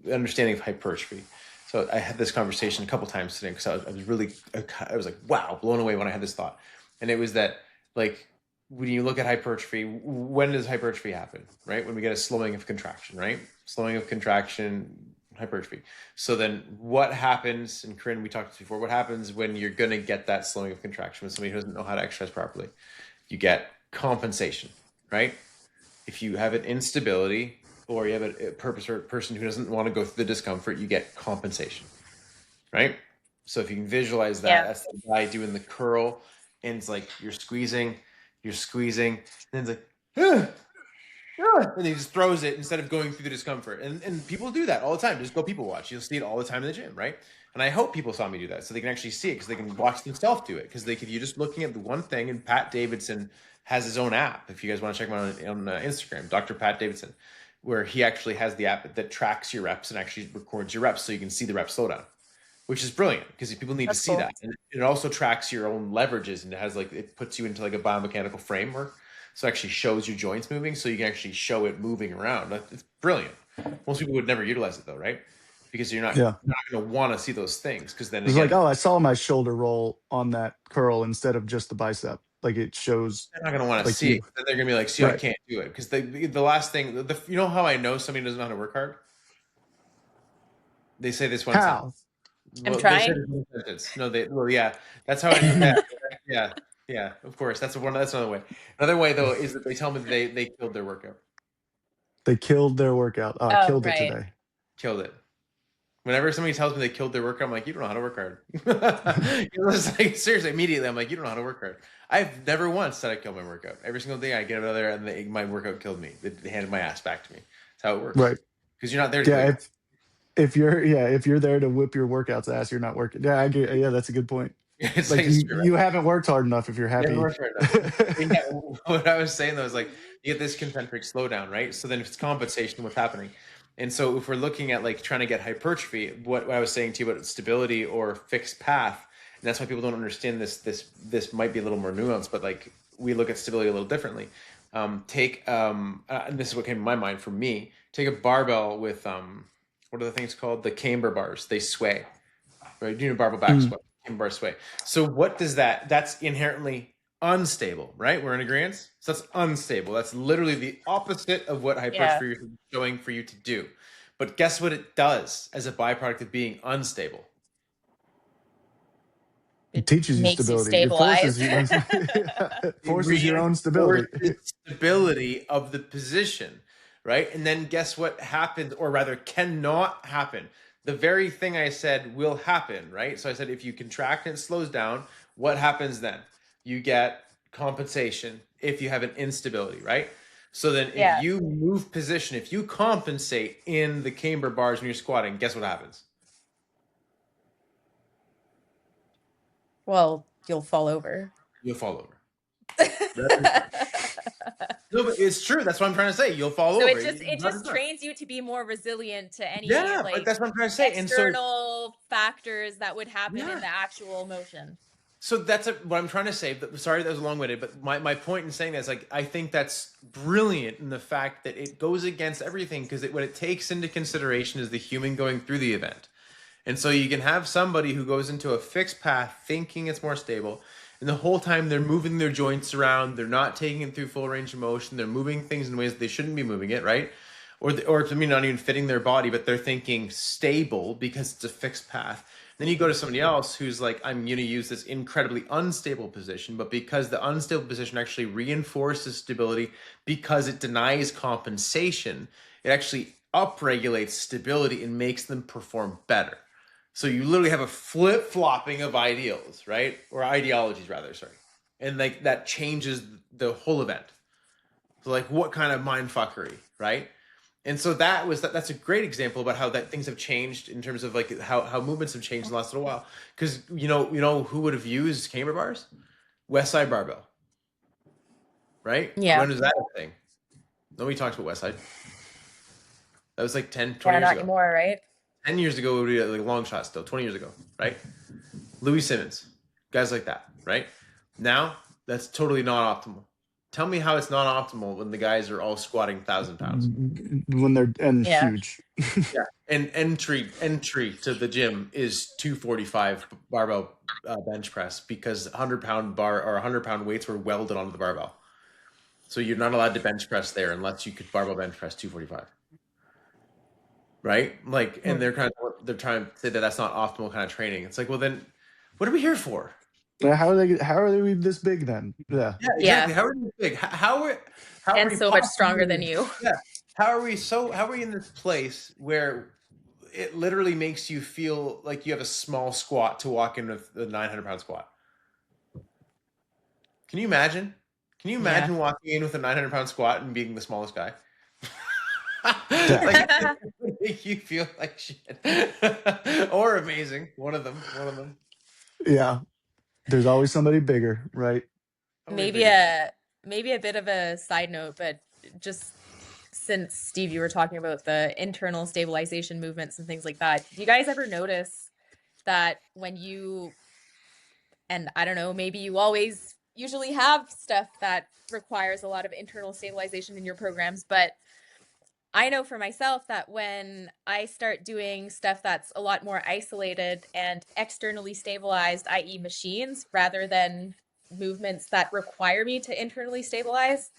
understanding of hypertrophy. So I had this conversation a couple times today because I was really, I was like, wow, blown away when I had this thought. And it was that like when you look at hypertrophy, when does hypertrophy happen, right? When we get a slowing of contraction, right? Slowing of contraction, hypertrophy. So then what happens, and Corinne, we talked before, what happens when you're going to get that slowing of contraction with somebody who doesn't know how to exercise properly? You get compensation, right? If you have an instability or you have a person who doesn't want to go through the discomfort, you get compensation, right? So if you can visualize that, Yeah. that's the guy doing the curl, and it's like you're squeezing, and then it's like, "Ah, ah," and he just throws it instead of going through the discomfort. And people do that all the time. Just go people watch. You'll see it all the time in the gym, right? And I hope people saw me do that so they can actually see it because they can watch themselves do it. Because they could, you're just looking at the one thing, and Pat Davidson has his own app. If you guys want to check him out on Instagram, Dr. Pat Davidson, where he actually has the app that tracks your reps and actually records your reps so you can see the rep slowdown, which is brilliant because people need to That's see cool. that. And it also tracks your own leverages, and it has like, it puts you into like a biomechanical framework. So it actually shows your joints moving so you can actually show it moving around. It's brilliant. Most people would never utilize it though, right? Because Yeah. you're not going to want to see those things because then It's like, again, oh, I saw my shoulder roll on that curl instead of just the bicep. Like it shows they're not going to want to like see you it. Then they're going to be like, see, I right. can't do it. Because the last thing, you know how I know somebody doesn't know how to work hard? They say this one sentence. How? I'm Well, they said trying. it in a sentence. No, well, yeah, that's how I know. Yeah, yeah, yeah. Of course, that's another way. Another way though is that they tell me that they killed their workout, They killed their workout. Oh, I Oh, killed it right. today. killed it. Whenever somebody tells me they killed their workout, I'm like, you don't know how to work hard. It's like seriously, immediately, I'm like, you don't know how to work hard. I've never once said I killed my workout. Every single day I get out of there and my workout killed me. They handed my ass back to me. That's how it works. Right. Because you're not there to kill Yeah. your. If you're there to whip your workouts ass, you're not working. Yeah, I get, yeah, that's a good point. It's Like like a straight. you haven't worked hard enough if you're Yeah, happy. North right now. But yeah, what I was saying though is like you get this concentric slowdown, right? So then if it's compensation, what's happening? And so if we're looking at like trying to get hypertrophy, what I was saying to you about stability or fixed path, and that's why people don't understand this. This might be a little more nuanced, but like we look at stability a little differently. And this is what came to my mind for me. Take a barbell with what are the things called? The camber bars. They sway, right? You know, barbell back Mm, squat, camber bar sway. So what does that? That's inherently unstable, right? We're in agreement. So that's unstable. That's literally the opposite of what Yeah. hypertrophy is showing for you to do. But guess what it does as a byproduct of being unstable? it It teaches you makes you stability. It stabilize. forces you. It It forces your own stability. reinforces stability of the position, right? And then guess what happens, or rather cannot happen? The very thing I said will happen, right? So I said if you contract and it slows down, what happens then? You get compensation if you have an instability, right? So then if Yeah. you move position, if you compensate in the camber bars when you're squatting, guess what happens? Well, you'll fall over. You'll fall over. No, but it's true. That's what I'm trying to say. You'll fall So over. it just 100%. trains you to be more resilient to any Yeah, but like that's what I'm trying to say. And so, external factors that would happen in yeah, the actual motion. So that's what I'm trying to say. Sorry, that was long-winded, but my point in saying that is like I think that's brilliant in the fact that it goes against everything because what it takes into consideration is the human going through the event. And so you can have somebody who goes into a fixed path thinking it's more stable, and the whole time they're moving their joints around, they're not taking it through full range of motion, they're moving things in ways that they shouldn't be moving it, right? Or I mean, not even fitting their body, but they're thinking stable because it's a fixed path. Then you go to somebody else who's like, I'm going to use this incredibly unstable position, but because the unstable position actually reinforces stability because it denies compensation, it actually upregulates stability and makes them perform better. So you literally have a flip-flopping of ideals, right? Or ideologies, rather, sorry. And like that changes the whole event. So like what kind of mind fuckery, right? And so that's a great example about how that things have changed in terms of like how movements have changed in the last little while. Because you know who would have used camber bars? West Side Barbell, right? Yeah. When was that a thing? Nobody talks about West Side. That was like 10, 20 Yeah, years not ago. anymore, right? 10 years ago, it would be like a long shot still. 20 years ago, right? Louis Simmons, guys like that, right? Now, that's totally not optimal. Tell me how it's not optimal when the guys are all squatting 1,000 pounds. When they're Yeah. huge. Yeah, and entry to the gym is 245 barbell bench press because 100-pound bar or 100-pound weights were welded onto the barbell. So you're not allowed to bench press there unless you could barbell bench press 245. Right? Like, and they're trying to say that that's not optimal kind of training. It's like, well, then what are we here for? How are they this big then? Yeah. Yeah, exactly. How are you big? How are And we so much stronger than you. Yeah. How are we in this place where it literally makes you feel like you have a small squat to walk in with the 900-pound squat? Can you imagine? Can you imagine walking in with a 900-pound squat and being the smallest guy? Like it would make you feel like shit. Or amazing. One of them. Yeah. There's always somebody bigger, right? Maybe a bit of a side note, but just since Steve, you were talking about the internal stabilization movements and things like that, do you guys ever notice that when you, and I don't know, maybe you always usually have stuff that requires a lot of internal stabilization in your programs, but I know for myself that when I start doing stuff that's a lot more isolated and externally stabilized, i.e. machines, rather than movements that require me to internally stabilize,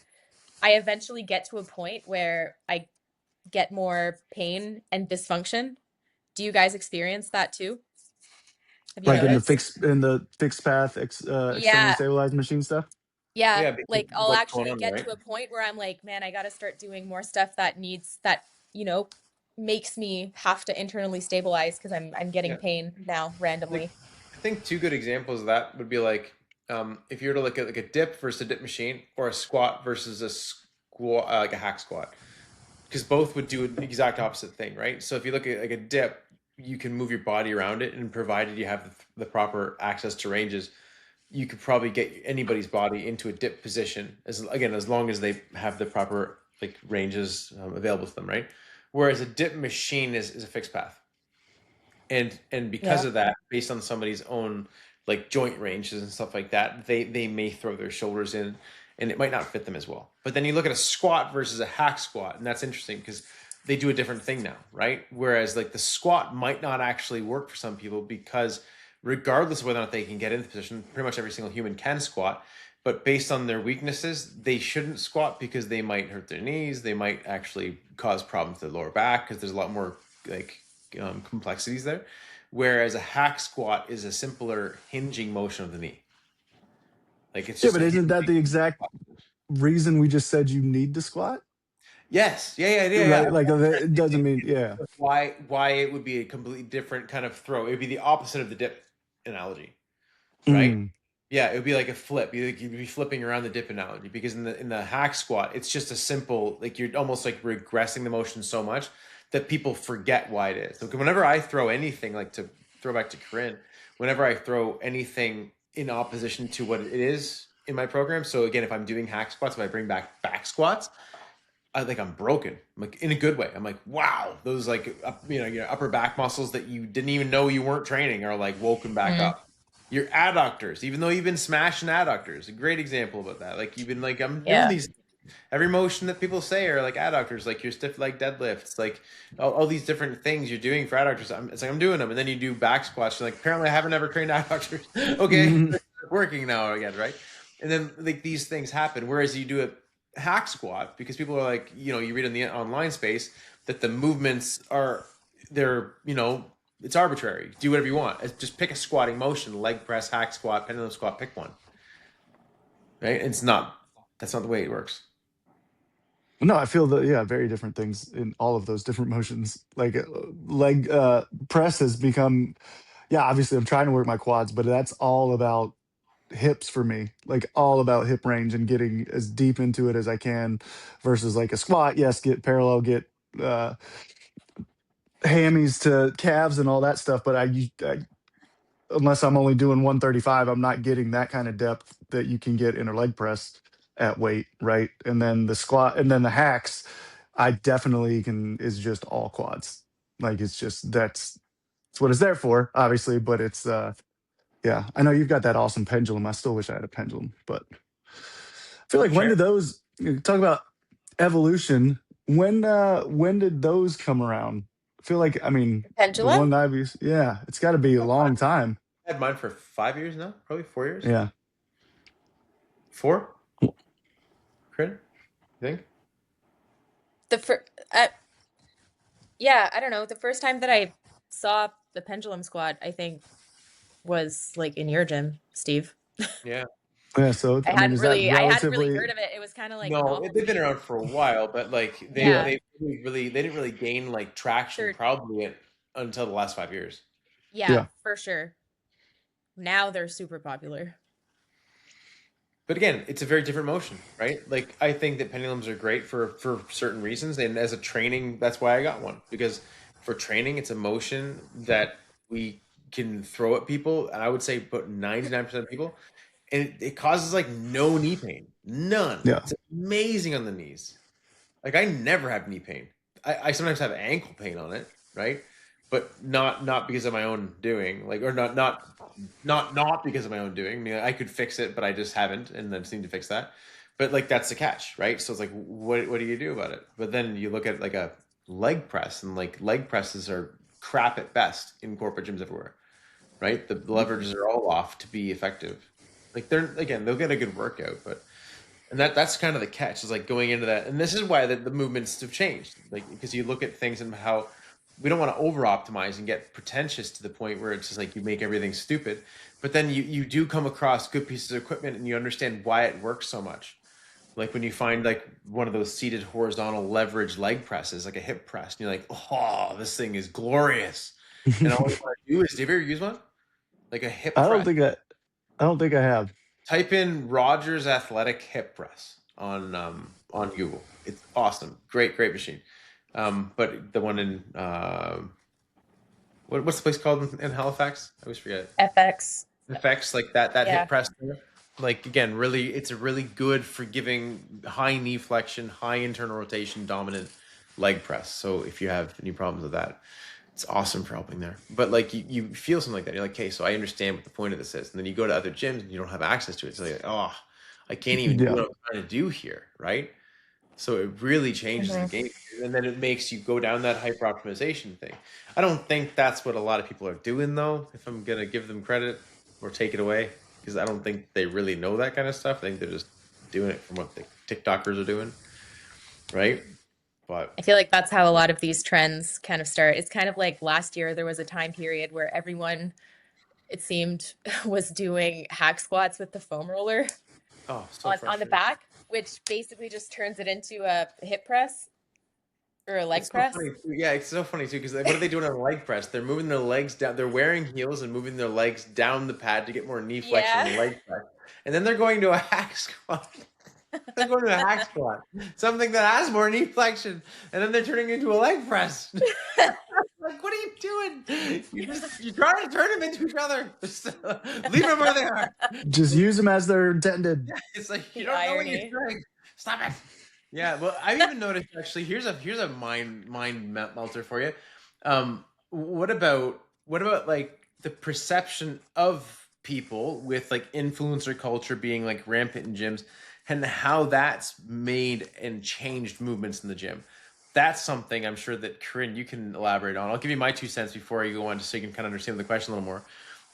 I eventually get to a point where I get more pain and dysfunction. Do you guys experience that too? Have you Like in noticed? the fixed path externally Yeah. stabilized machine stuff. Yeah, because like I'll what's going actually on, get right? to a point where I'm like, man, I got to start doing more stuff that needs that, makes me have to internally stabilize because I'm getting Yeah. pain now randomly. Like, I think two good examples of that would be like if you were to look at like a dip versus a dip machine or a squat versus a squat, like a hack squat, because both would do the exact opposite thing, right? So if you look at like a dip, you can move your body around it, and provided you have the proper access to ranges, you could probably get anybody's body into a dip position as long as they have the proper like ranges available to them, right? Whereas a dip machine is a fixed path, and because of that, based on somebody's own like joint ranges and stuff like that, they may throw their shoulders in, and it might not fit them as well. But then you look at a squat versus a hack squat, and that's interesting because they do a different thing now, right? Whereas like the squat might not actually work for some people because regardless of whether or not they can get into the position, pretty much every single human can squat. But based on their weaknesses, they shouldn't squat because they might hurt their knees. They might actually cause problems to the lower back because there's a lot more like complexities there. Whereas a hack squat is a simpler hinging motion of the knee. Like it's Yeah, just but isn't that the exact reason we just said you need to squat? yes, yeah. Right? Like it doesn't mean Why it would be a completely different kind of throw. It would be the opposite of the dip analogy, right? Mm. Yeah, it would be like a flip. You'd be flipping around the dip analogy because in the hack squat, it's just a simple like you're almost like regressing the motion so much that people forget why it is. So whenever I throw anything, like to throw back to Corinne, whenever I throw anything in opposition to what it is in my program. So again, if I'm doing hack squats, if I bring back squats, I think I'm broken. I'm like in a good way. I'm like, wow, those like your upper back muscles that you didn't even know you weren't training are like woken back up. Your adductors, even though you've been smashing adductors, a great example about that. Like you've been like, I'm doing Yeah. these every motion that people say are like adductors, like your stiff leg deadlifts, like all these different things you're doing for adductors. It's like I'm doing them, and then you do back squats. You're like, apparently I haven't ever trained adductors. Okay, Mhm. working now again, right? And then like these things happen. Whereas you do a hack squat because people are like, you read in the online space that the movements are they're it's arbitrary. Do whatever you want. Just pick a squatting motion: leg press, hack squat, pendulum squat. Pick one. Right? It's not. That's not the way it works. No, I feel that, yeah, very different things in all of those different motions. Like leg press has become, yeah, obviously I'm trying to work my quads, but that's all about hips for me. Like all about hip range and getting as deep into it as I can versus like a squat. Yes, get parallel, get uh hammies to calves and all that stuff, but I unless I'm only doing 135, I'm not getting that kind of depth that you can get in a leg press at weight, right? And then the squat and then the hacks, I definitely can is just all quads. Like it's just that's what it's there for, obviously, but it's yeah. I know you've got that awesome pendulum. I still wish I had a pendulum, but I feel like when Fair. did those talk about evolution? When did those come around? I feel like I mean the Pendulum? one Ivy's yeah, it's got to be a long time. I had mine for 5 years now, probably 4 years. Yeah. 4, Crit, you think? The first, yeah, I don't know. The first time that I saw the pendulum squat, I think, was like in your gym, Steve. Yeah. Yeah, so I mean, is that I hadn't really relatively? heard of it. It was kind of like No, they've been novelty. around for a while, but like Yeah, Yeah, they didn't really gain like traction they're probably until the last 5 years. yeah, yeah, for sure. Now they're super popular. But again, it's a very different motion, right? Like I think that pendulums are great for certain reasons, and as a training, that's why I got one because for training, it's a motion that we can throw at people, and I would say put 99% of people, and it causes like no knee pain, none. yeah. It's amazing on the knees. Like I never have knee pain. I sometimes have ankle pain on it, right? But not because of my own doing, like or not because of my own doing. I mean, I could fix it, but I just haven't, and I just need to fix that. But like that's the catch, right? So it's like, what do you do about it? But then you look at like a leg press, and like leg presses are crap at best in corporate gyms everywhere, right? The leverages are all off to be effective. Like they'll get a good workout, but and that's kind of the catch is like going into that, and this is why the movements have changed, like because you look at things and how we don't want to over optimize and get pretentious to the point where it's just like you make everything stupid, but then you do come across good pieces of equipment and you understand why it works so much. Like when you find like one of those seated horizontal leverage leg presses, like a hip press, and you're like, oh, this thing is glorious, and all you want to do is, have you ever used one like a hip I don't press? think I don't think I have. Type in Rogers Athletic Hip Press on Google. It's awesome. Great machine. But the one in what's the place called in Halifax? I always forget. FX. FX, like that hip Yeah. press there. Like again, really, it's a really good for giving high knee flexion, high internal rotation, dominant leg press. So if you have any problems with that, it's awesome for helping there. But like you feel something like that, you're like, okay, so I understand what the point of this is. And then you go to other gyms and you don't have access to it. So like, oh, I can't even do Yeah. what I'm trying to do here, right? So it really changes the Mhm. game, and then it makes you go down that hyper optimization thing. I don't think that's what a lot of people are doing, though. If I'm gonna give them credit or take it away, because I don't think they really know that kind of stuff. I think they're just doing it from what the TikTokers are doing, right? But I feel like that's how a lot of these trends kind of start. It's kind of like last year there was a time period where everyone, it seemed, was doing hack squats with the foam roller oh, so on the frustrating. back, which basically just turns it into a hip press or a leg It's so press. funny. Yeah, it's so funny too because what are they doing on a leg press? They're moving their legs down. They're wearing heels and moving their legs down the pad to get more knee flexion on the Yeah. leg press, and then they're going to a hack squat. They're going to a hack squat, something that has more knee flexion, and then they're turning into a leg press. Like, what are you doing? You're trying to turn them into each other. Leave them where they are. Just use them as they're intended. It's like you The don't know what you're irony. doing. Stop it. Yeah, well, I've even noticed actually. Here's a mind melter for you. What about like the perception of people with like influencer culture being like rampant in gyms and how that's made and changed movements in the gym. That's something I'm sure that Corinne, you can elaborate on. I'll give you my 2 cents before I go on just so you can kind of understand the question a little more.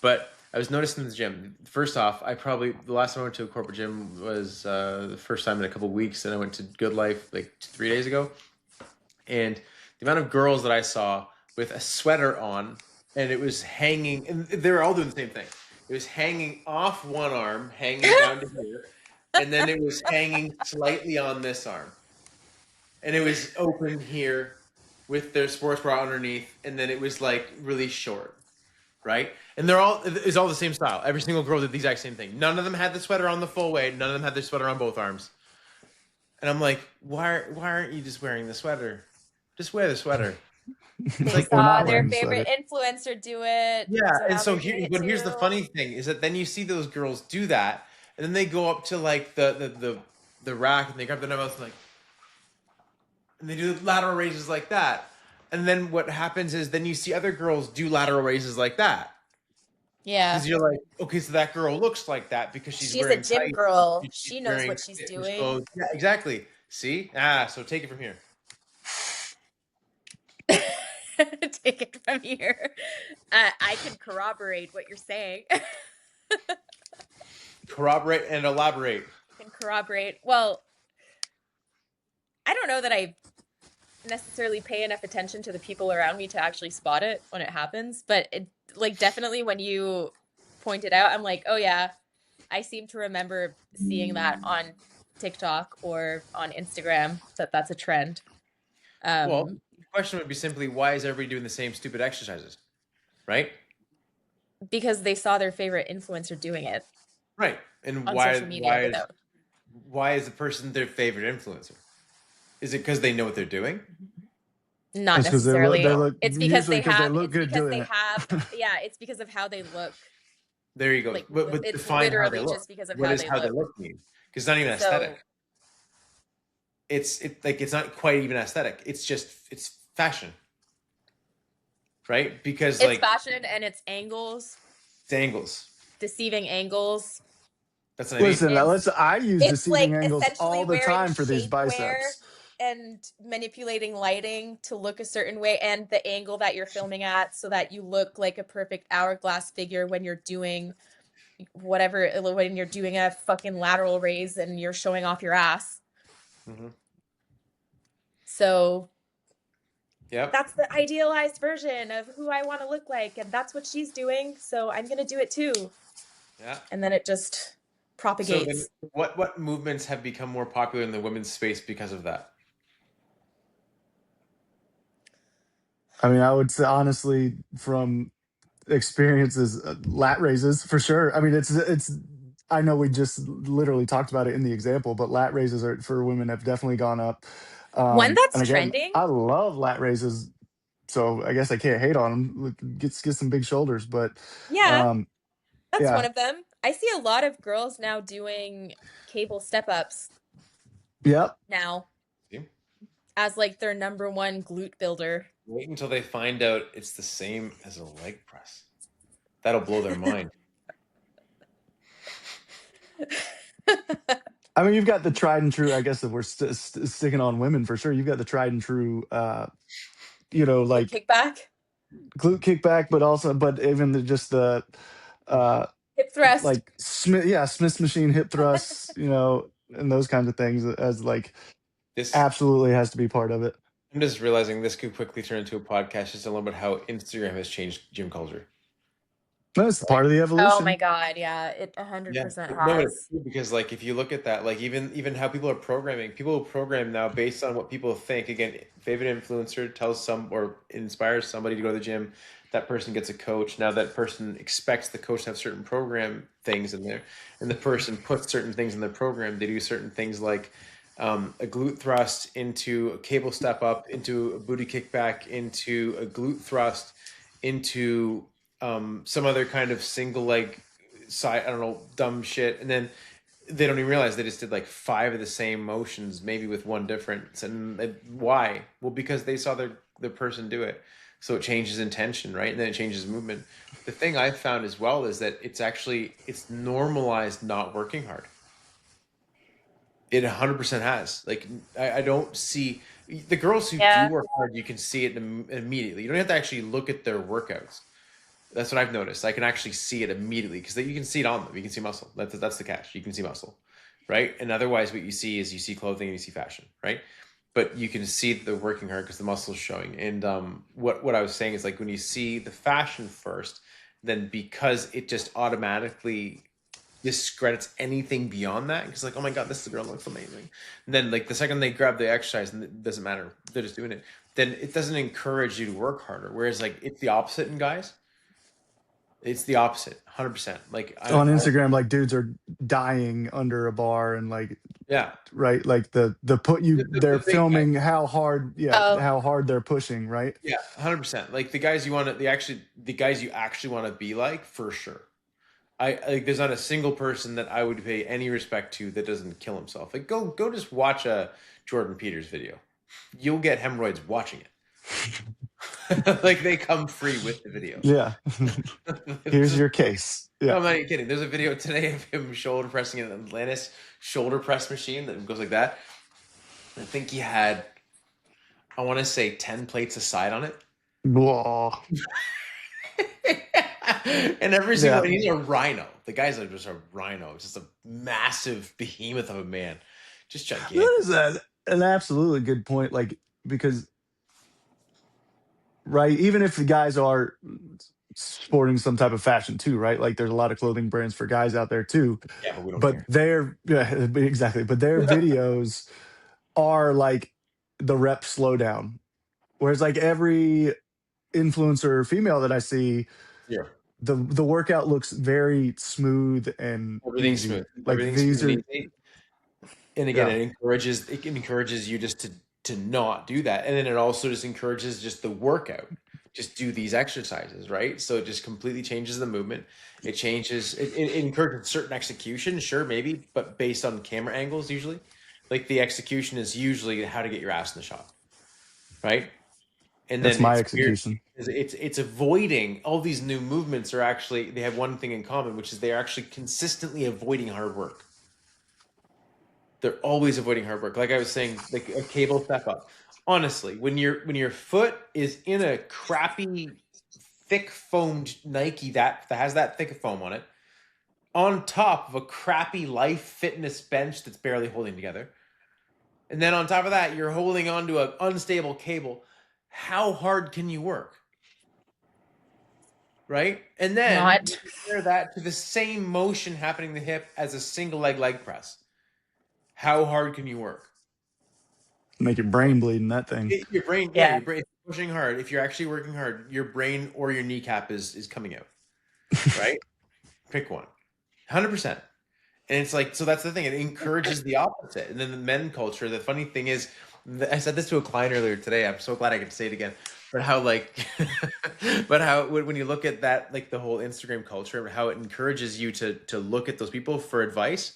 But I was noticing in the gym, first off, the last time I went to a corporate gym was the first time in a couple of weeks, and I went to Good Life like 3 days ago. And the amount of girls that I saw with a sweater on, and it was hanging, and they were all doing the same thing. It was hanging off one arm, hanging down to here, and then it was hanging slightly on this arm. And it was open here with their sports bra underneath, and then it was like really short, right? And it's all the same style. Every single girl did the exact same thing. None of them had the sweater on the full way. None of them had the sweater on both arms. And I'm like, why aren't you just wearing the sweater? Just wear the sweater. They like, We're saw not their wearing the favorite sweater. influencer do it. yeah. So And now so they're doing it here's the too. funny thing is that then you see those girls do that, and then they go up to like the rack and they grab their dumbbells and they do lateral raises like that. And then what happens is then you see other girls do lateral raises like that. Yeah. Because you're like, okay, so that girl looks like that because she's She's a wearing gym tights. girl. She's She knows wearing what she's fitness doing. clothes. Yeah, exactly. See? So take it from here. Take it from here. I can corroborate what you're saying. Corroborate and elaborate. Can corroborate. Well, I don't know that I necessarily pay enough attention to the people around me to actually spot it when it happens, but it like definitely when you point it out, I'm like, oh yeah, I seem to remember seeing that on TikTok or on Instagram that's a trend. Well, the question would be simply, why is everybody doing the same stupid exercises? Right? Because they saw their favorite influencer doing it Right. And on social media without. why is the person their favorite influencer? Is it because they know what they're doing? Not It's because necessarily. they look It's because usually they because they have. look It's good because doing they it. have. Yeah, it's because of how they look. There you go. Like But it's define how they literally look. just because of What how does they how they look. look mean? Because it's not even So aesthetic. It's not quite even aesthetic. It's fashion. Right? Because it's like fashion and it's angles, it's angles. deceiving angles. That's what I mean. Listen, I use It's deceiving like angles essentially all the wearing time for these shapewear biceps. and manipulating lighting to look a certain way and the angle that you're filming at so that you look like a perfect hourglass figure when you're doing whatever, when you're doing a fucking lateral raise and you're showing off your ass. Mm-hmm. So Yep. that's the idealized version of who I want to look like, and that's what she's doing, so I'm gonna do it too. Yeah. And then it just propagates. So then what movements have become more popular in the women's space because of that? I mean, I would say honestly, from experiences, lat raises for sure. I mean, it's. I know we just literally talked about it in the example, but lat raises are for women have definitely gone up. One that's And again, trending. I love lat raises, so I guess I can't hate on them. Get some big shoulders, but Yeah, um, that's one yeah, of them. I see a lot of girls now doing cable step-ups yep. now See? as like their number one glute builder. Wait until they find out it's the same as a leg press. That'll blow their mind. I mean, you've got the tried and true. I guess if we're sticking on women for sure, you've got the tried and true. Like Like kickback, glute kickback, but even just the uh hip thrust. like Smith's machine hip thrusts, and those kinds of things as like This absolutely has to be part of it. I'm just realizing this could quickly turn into a podcast just a little bit how Instagram has changed gym culture. That's part of the Oh my evolution. God, yeah, it Yeah, 100% no, but it's has. true because like if you look at that, like even how people are programming, people will program now based on what people think. Again, favorite influencer tells some or inspires somebody to go to the gym. That person gets a coach. Now that person expects the coach to have certain program things in there, and the person puts certain things in their program. They do certain things like a glute thrust into a cable step up, into a booty kickback, into a glute thrust, into some other kind of single leg side, I don't know, dumb shit. And then they don't even realize they just did like 5 of the same motions, maybe with one difference. And why? Well, because they saw the person do it. So it changes intention, right? And then it changes movement. The thing I've found as well is that it's normalized not working hard. It 100% has. Like I don't see the girls who do Yeah. work hard. You can see it immediately. You don't have to actually look at their workouts. That's what I've noticed. I can actually see it immediately because you can see it on them. You can see muscle. That's the catch. You can see muscle, right? And otherwise, what you see is you see clothing and you see fashion, right? But you can see the working hard because the muscle's showing. And what I was saying is like when you see the fashion first, then because it just automatically discredits anything beyond that, because like, oh my god, this girl looks amazing. And then like the second they grab the exercise and it doesn't matter, they're just doing it. Then it doesn't encourage you to work harder. Whereas like it's the opposite in guys. It's the opposite, 100%. Like On Instagram, like dudes are dying under a bar and like, yeah, right, like the put you they're the big guys. filming how hard, yeah, Oh, how hard they're pushing, right? Yeah, 100%. Like the guys you want to, the guys you actually want to be like for sure. I like there's not a single person that I would pay any respect to that doesn't kill himself. Like go just watch a Jordan Peters video. You'll get hemorrhoids watching it. Like they come free with the video. Yeah. Here's your case. No, Yeah. I'm not even kidding. There's a video today of him shoulder pressing an Atlantis shoulder press machine that goes like that. I think he had, I want to say 10 plates aside on it. Whoa. And every single Yeah. one, he's a rhino. The guy's like just a rhino, just a massive behemoth of a man, just gigantic. That is an absolutely good point. Like, because, right, even if the guys are sporting some type of fashion too, right? Like, there's a lot of clothing brands for guys out there too. Yeah, but we don't But care. their, yeah, exactly. But their videos are like the rep slowdown. Whereas, like, every influencer female that I see, Yeah, the workout looks very smooth and everything's easy. smooth. Like, Everything's these smooth are, and easy. And again, yeah, it encourages you just to not do that, and then it also just encourages just the workout. Just do these exercises, right? So it just completely changes the movement. It changes. It encourages certain execution, sure, maybe, but based on camera angles, usually. Like the execution is usually how to get your ass in the shot, right? And that's then my it's weird. execution. It's avoiding all these new movements are actually they have one thing in common, which is they are actually consistently avoiding hard work. They're always avoiding hard work. Like I was saying, like a cable step up. Honestly, when your foot is in a crappy thick foamed Nike that has that thick foam on top of a crappy Life Fitness bench that's barely holding together, and then on top of that, you're holding onto an unstable cable. How hard can you work? Right? And then not. you compare that to the same motion happening in the hip as a single leg press. How hard can you work? Make your brain bleed in that thing. Your brain, yeah, Yeah. your brain. If you're pushing hard, if you're actually working hard, your brain or your kneecap is coming out, right? Pick one, 100%. And it's like, so that's the thing. It encourages the opposite. And then the men culture. The funny thing is, I said this to a client earlier today. I'm so glad I could say it again. But how like, but how when you look at that, like the whole Instagram culture, how it encourages you to look at those people for advice,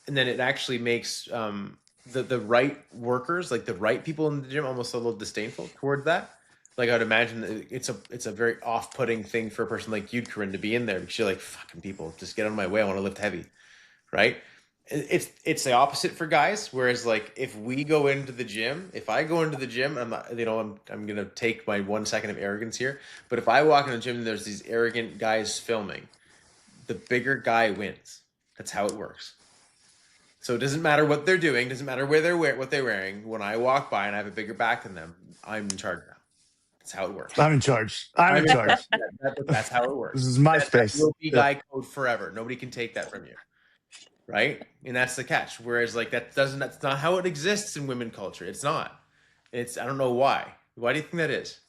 and then it actually makes the right workers, like the right people in the gym, almost a little disdainful towards that. Like I'd imagine that it's a very off-putting thing for a person like you, Corinne, to be in there because you're like, fucking people, just get out of my way. I want to lift heavy, right? It's the opposite for guys. Whereas like if we go into the gym, if I go into the gym, I'm not, I'm gonna take my 1 second of arrogance here. But if I walk in the gym and there's these arrogant guys filming, the bigger guy wins. That's how it works. So it doesn't matter what they're doing, doesn't matter what they're wearing. When I walk by and I have a bigger back than them, I'm in charge now. That's how it works. I'm in charge. I'm in charge. That's how it works. This is my That space. will be Yeah. guy code forever. Nobody can take that from you, right? And that's the catch. Whereas like that's not how it exists in women culture. It's not. It's I don't know why. Why do you think that is?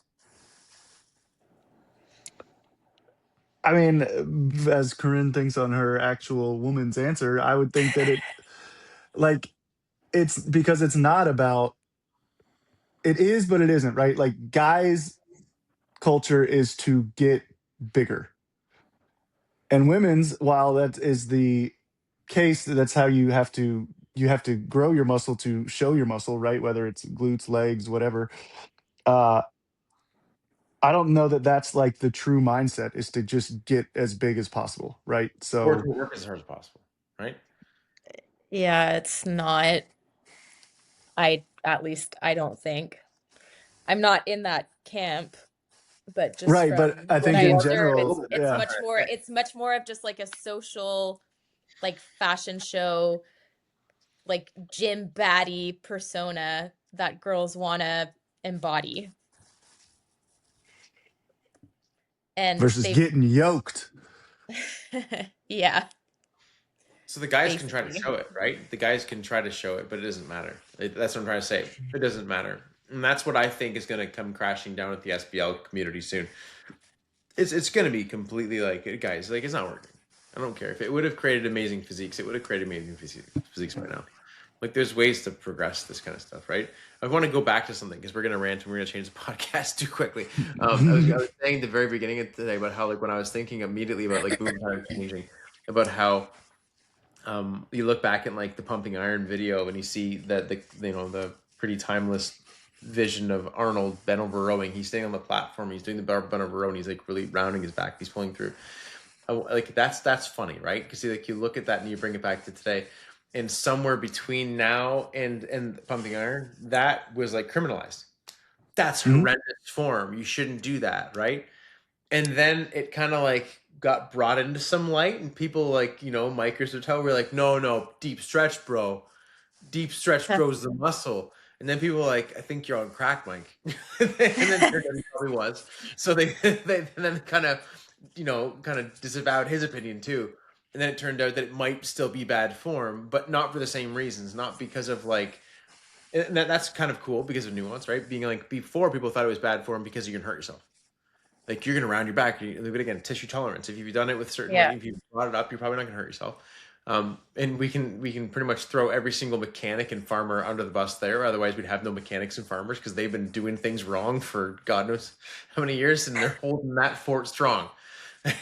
I mean, as Corinne thinks on her actual woman's answer, I would think that like, it's because it's not about, it is, but it isn't, right? Like, guys' culture is to get bigger. And women's, while that is the case, that's how you have to grow your muscle to show your muscle, right? Whether it's glutes, legs, whatever. Uh, I don't know that that's like the true mindset, is to just get as big as possible, right? Or So to work as hard as possible, right? Yeah, it's not. At least I don't think. I'm not in that camp, but just right, but from I what think I in observe, general, it's yeah, much more, it's much more of just like a social, like fashion show, like gym baddie persona that girls want to embody. And versus they've getting yoked yeah, So the guys can try to basically. show it, right? The guys can try to show it, but it doesn't matter. That's what I'm trying to say. It doesn't matter, and that's what I think is going to come crashing down with the SBL community soon. It's going to be completely like, guys, like it's not working. I don't care if it would have created amazing physiques. It would have created amazing physiques by now. Like there's ways to progress this kind of stuff, right? I want to go back to something because we're going to rant and we're going to change the podcast too quickly. I was saying at the very beginning of today about how like when I was thinking immediately about like boom time changing, about how you look back at like the Pumping Iron video and you see that the pretty timeless vision of Arnold bent over rowing. He's staying on the platform. He's doing the bar bent over row, and he's like really rounding his back. He's pulling through. Like that's funny, right? Because like you look at that and you bring it back to today, and somewhere between now and Pumping Iron, that was like criminalized. That's Mhm. horrendous form. You shouldn't do that, right? And then it kind of like got brought into some light, and people like Mike or were like, no, deep stretch, bro. Deep stretch grows the muscle. And then people were like, I think you're on crack, Mike. And then it turned out he probably was. So they then kind of disavowed his opinion too. And then it turned out that it might still be bad form, but not for the same reasons, not because of like, and that's kind of cool because of nuance, right? Being like before people thought it was bad form because you can hurt yourself. Like you're gonna round your back. But again, tissue tolerance. If you've done it with certain, like Yeah. if you brought it up, you're probably not gonna hurt yourself. And we can pretty much throw every single mechanic and farmer under the bus there. Otherwise, we'd have no mechanics and farmers because they've been doing things wrong for God knows how many years, and they're holding that fort strong.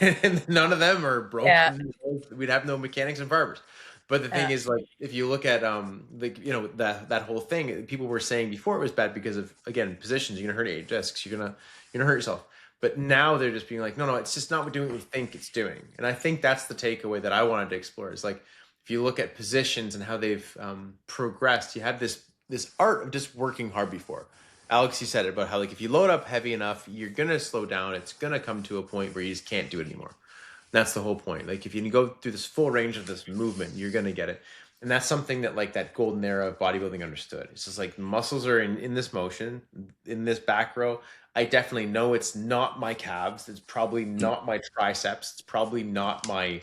And none of them are Yeah. broken. We'd have no mechanics and farmers. But the thing Yeah. is, like, if you look at that whole thing, people were saying before it was bad because of, again, positions. You're gonna hurt your discs. You're gonna hurt yourself. But now they're just being like, no, it's just not doing what we think it's doing. And I think that's the takeaway that I wanted to explore. Is like, if you look at positions and how they've progressed, you have this art of just working hard before. Alex, you said it about how like if you load up heavy enough, you're gonna slow down. It's gonna come to a point where you just can't do it anymore. That's the whole point. Like if you go through this full range of this movement, you're gonna get it. And that's something that like that golden era of bodybuilding understood. It's just like muscles are in this motion, in this back row. I definitely know it's not my calves. It's probably not my triceps. It's probably not my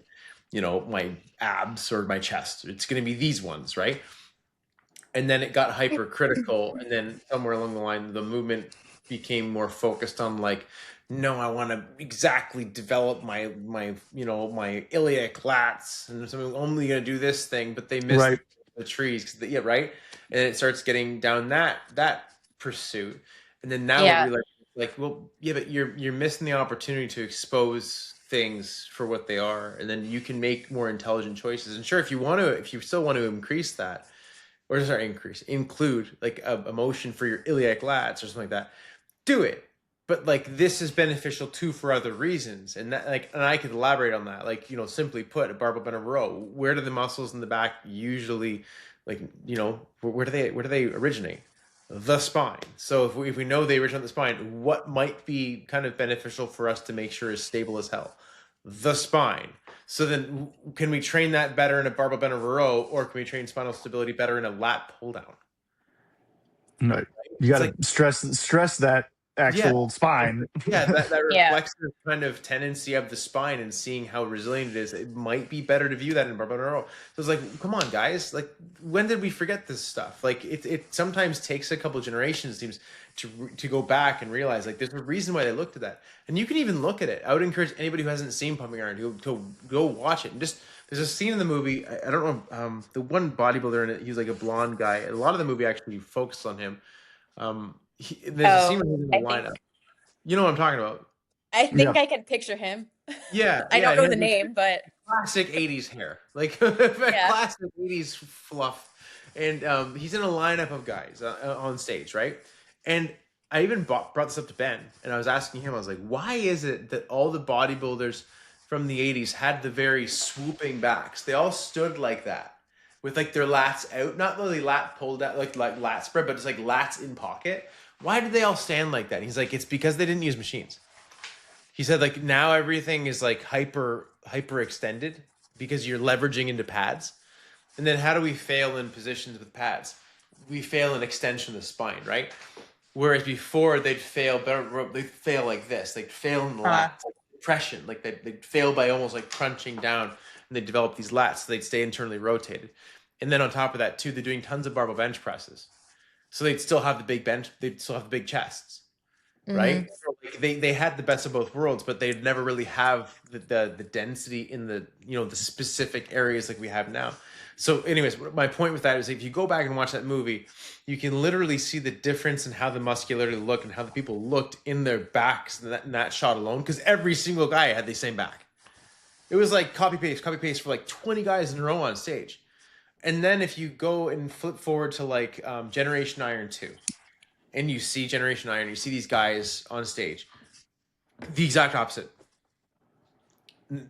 abs or my chest. It's gonna be these ones, right? And then it got hypercritical, and then somewhere along the line the movement became more focused on like, no, I want to exactly develop my iliac lats, and so I'm only going to do this thing, but they missed right. the trees, yeah, right. And it starts getting down that pursuit, and then now Yeah. we're like, well, yeah, but you're missing the opportunity to expose things for what they are, and then you can make more intelligent choices. And sure, if you still want to increase that, or sorry, include like a motion for your iliac lats or something like that, do it. But like this is beneficial too for other reasons, and that and I could elaborate on that. Like simply put, a barbell bent over row. Where do the muscles in the back usually, like where do they originate? The spine. So if we know they originate the spine, what might be kind of beneficial for us to make sure is stable as hell? The spine. So then, can we train that better in a barbell bent over row, or can we train spinal stability better in a lat pull down? Right. You It's got like, to stress that yeah, actual spine. yeah, that Yeah. reflexive kind of tendency of the spine and seeing how resilient it is. It might be better to view that in barbell row. So it's like, come on, guys. Like, when did we forget this stuff? Like, it sometimes takes a couple of generations, seems, to go back and realize like there's a reason why they looked at that. And you can even look at it. I would encourage anybody who hasn't seen Pumping Iron to go watch it. And just there's a scene in the movie. I don't know the one bodybuilder in it. He's like a blonde guy. A lot of the movie actually focused on him. There's a scene Oh, where he's in the I think lineup. You know what I'm talking about? I Yeah. think I can picture him. Yeah, I yeah. don't He know has the this name, but classic '80s hair, like yeah. classic '80s fluff, and he's in a lineup of guys on stage, right? And I even brought this up to Ben, and I was asking him, I was like, why is it that all the bodybuilders from the 80s had the very swooping backs? They all stood like that with like their lats out, not really lat pulled out, like lat spread, but it's like lats in pocket. Why did they all stand like that? And he's like, it's because they didn't use machines. He said like now everything is like hyper extended because you're leveraging into pads. And then how do we fail in positions with pads? We fail in extension of the spine, right? Whereas before they'd fail like this. They'd fail in the lats, like depression. Like they'd fail by almost like crunching down, and they'd develop these lats, so they'd stay internally rotated. And then on top of that too, they're doing tons of barbell bench presses. So they'd still have the big bench, they'd still have the big chests, right? So like they had the best of both worlds, but they'd never really have the density in the the specific areas like we have now. So anyways, my point with that is if you go back and watch that movie, you can literally see the difference in how the muscularity looked and how the people looked in their backs in that shot alone, because every single guy had the same back. It was like copy paste for like 20 guys in a row on stage. And then if you go and flip forward to like Generation Iron 2, and you see Generation Iron, you see these guys on stage, the exact opposite.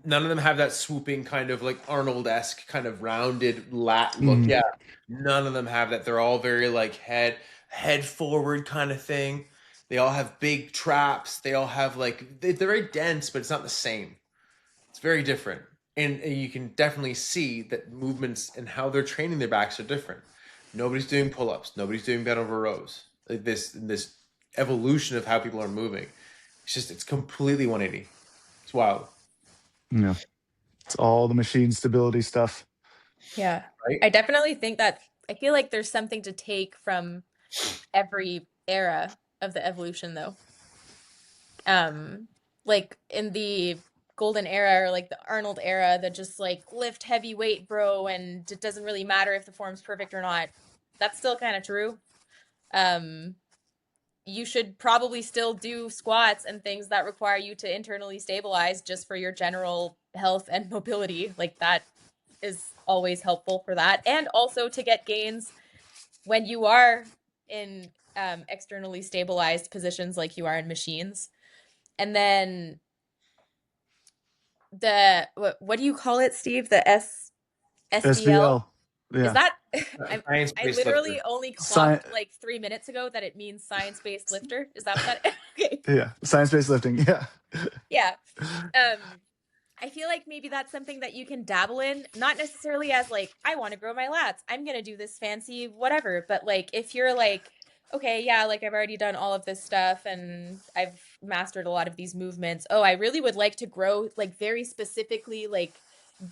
None of them have that swooping kind of like Arnold-esque kind of rounded lat look. Mhm. Yeah, none of them have that. They're all very like head forward kind of thing. They all have big traps. They all have like they're very dense, but it's not the same. It's very different, and you can definitely see that movements and how they're training their backs are different. Nobody's doing pull-ups. Nobody's doing bent over rows. Like this evolution of how people are moving. It's completely 180. It's wild. Yeah. It's all the machine stability stuff. Yeah. Right? I definitely think that I feel like there's something to take from every era of the evolution though. Like in the golden era or like the Arnold era that just like lift heavy weight, bro, and it doesn't really matter if the form's perfect or not. That's still kind of true. You should probably still do squats and things that require you to internally stabilize just for your general health and mobility. Like that is always helpful for that. And also to get gains when you are in externally stabilized positions like you are in machines. And then the what do you call it, Steve? The SBL? SBL. Yeah. Is that I literally lifter. only Sci- clocked like 3 minutes ago that it means science-based lifter. Is that what that okay. Yeah. Science-based lifting. Yeah. Yeah. I feel like maybe that's something that you can dabble in, not necessarily as like, I want to grow my lats. I'm going to do this fancy whatever. But like, if you're like, okay, yeah, like I've already done all of this stuff and I've mastered a lot of these movements. Oh, I really would like to grow like very specifically like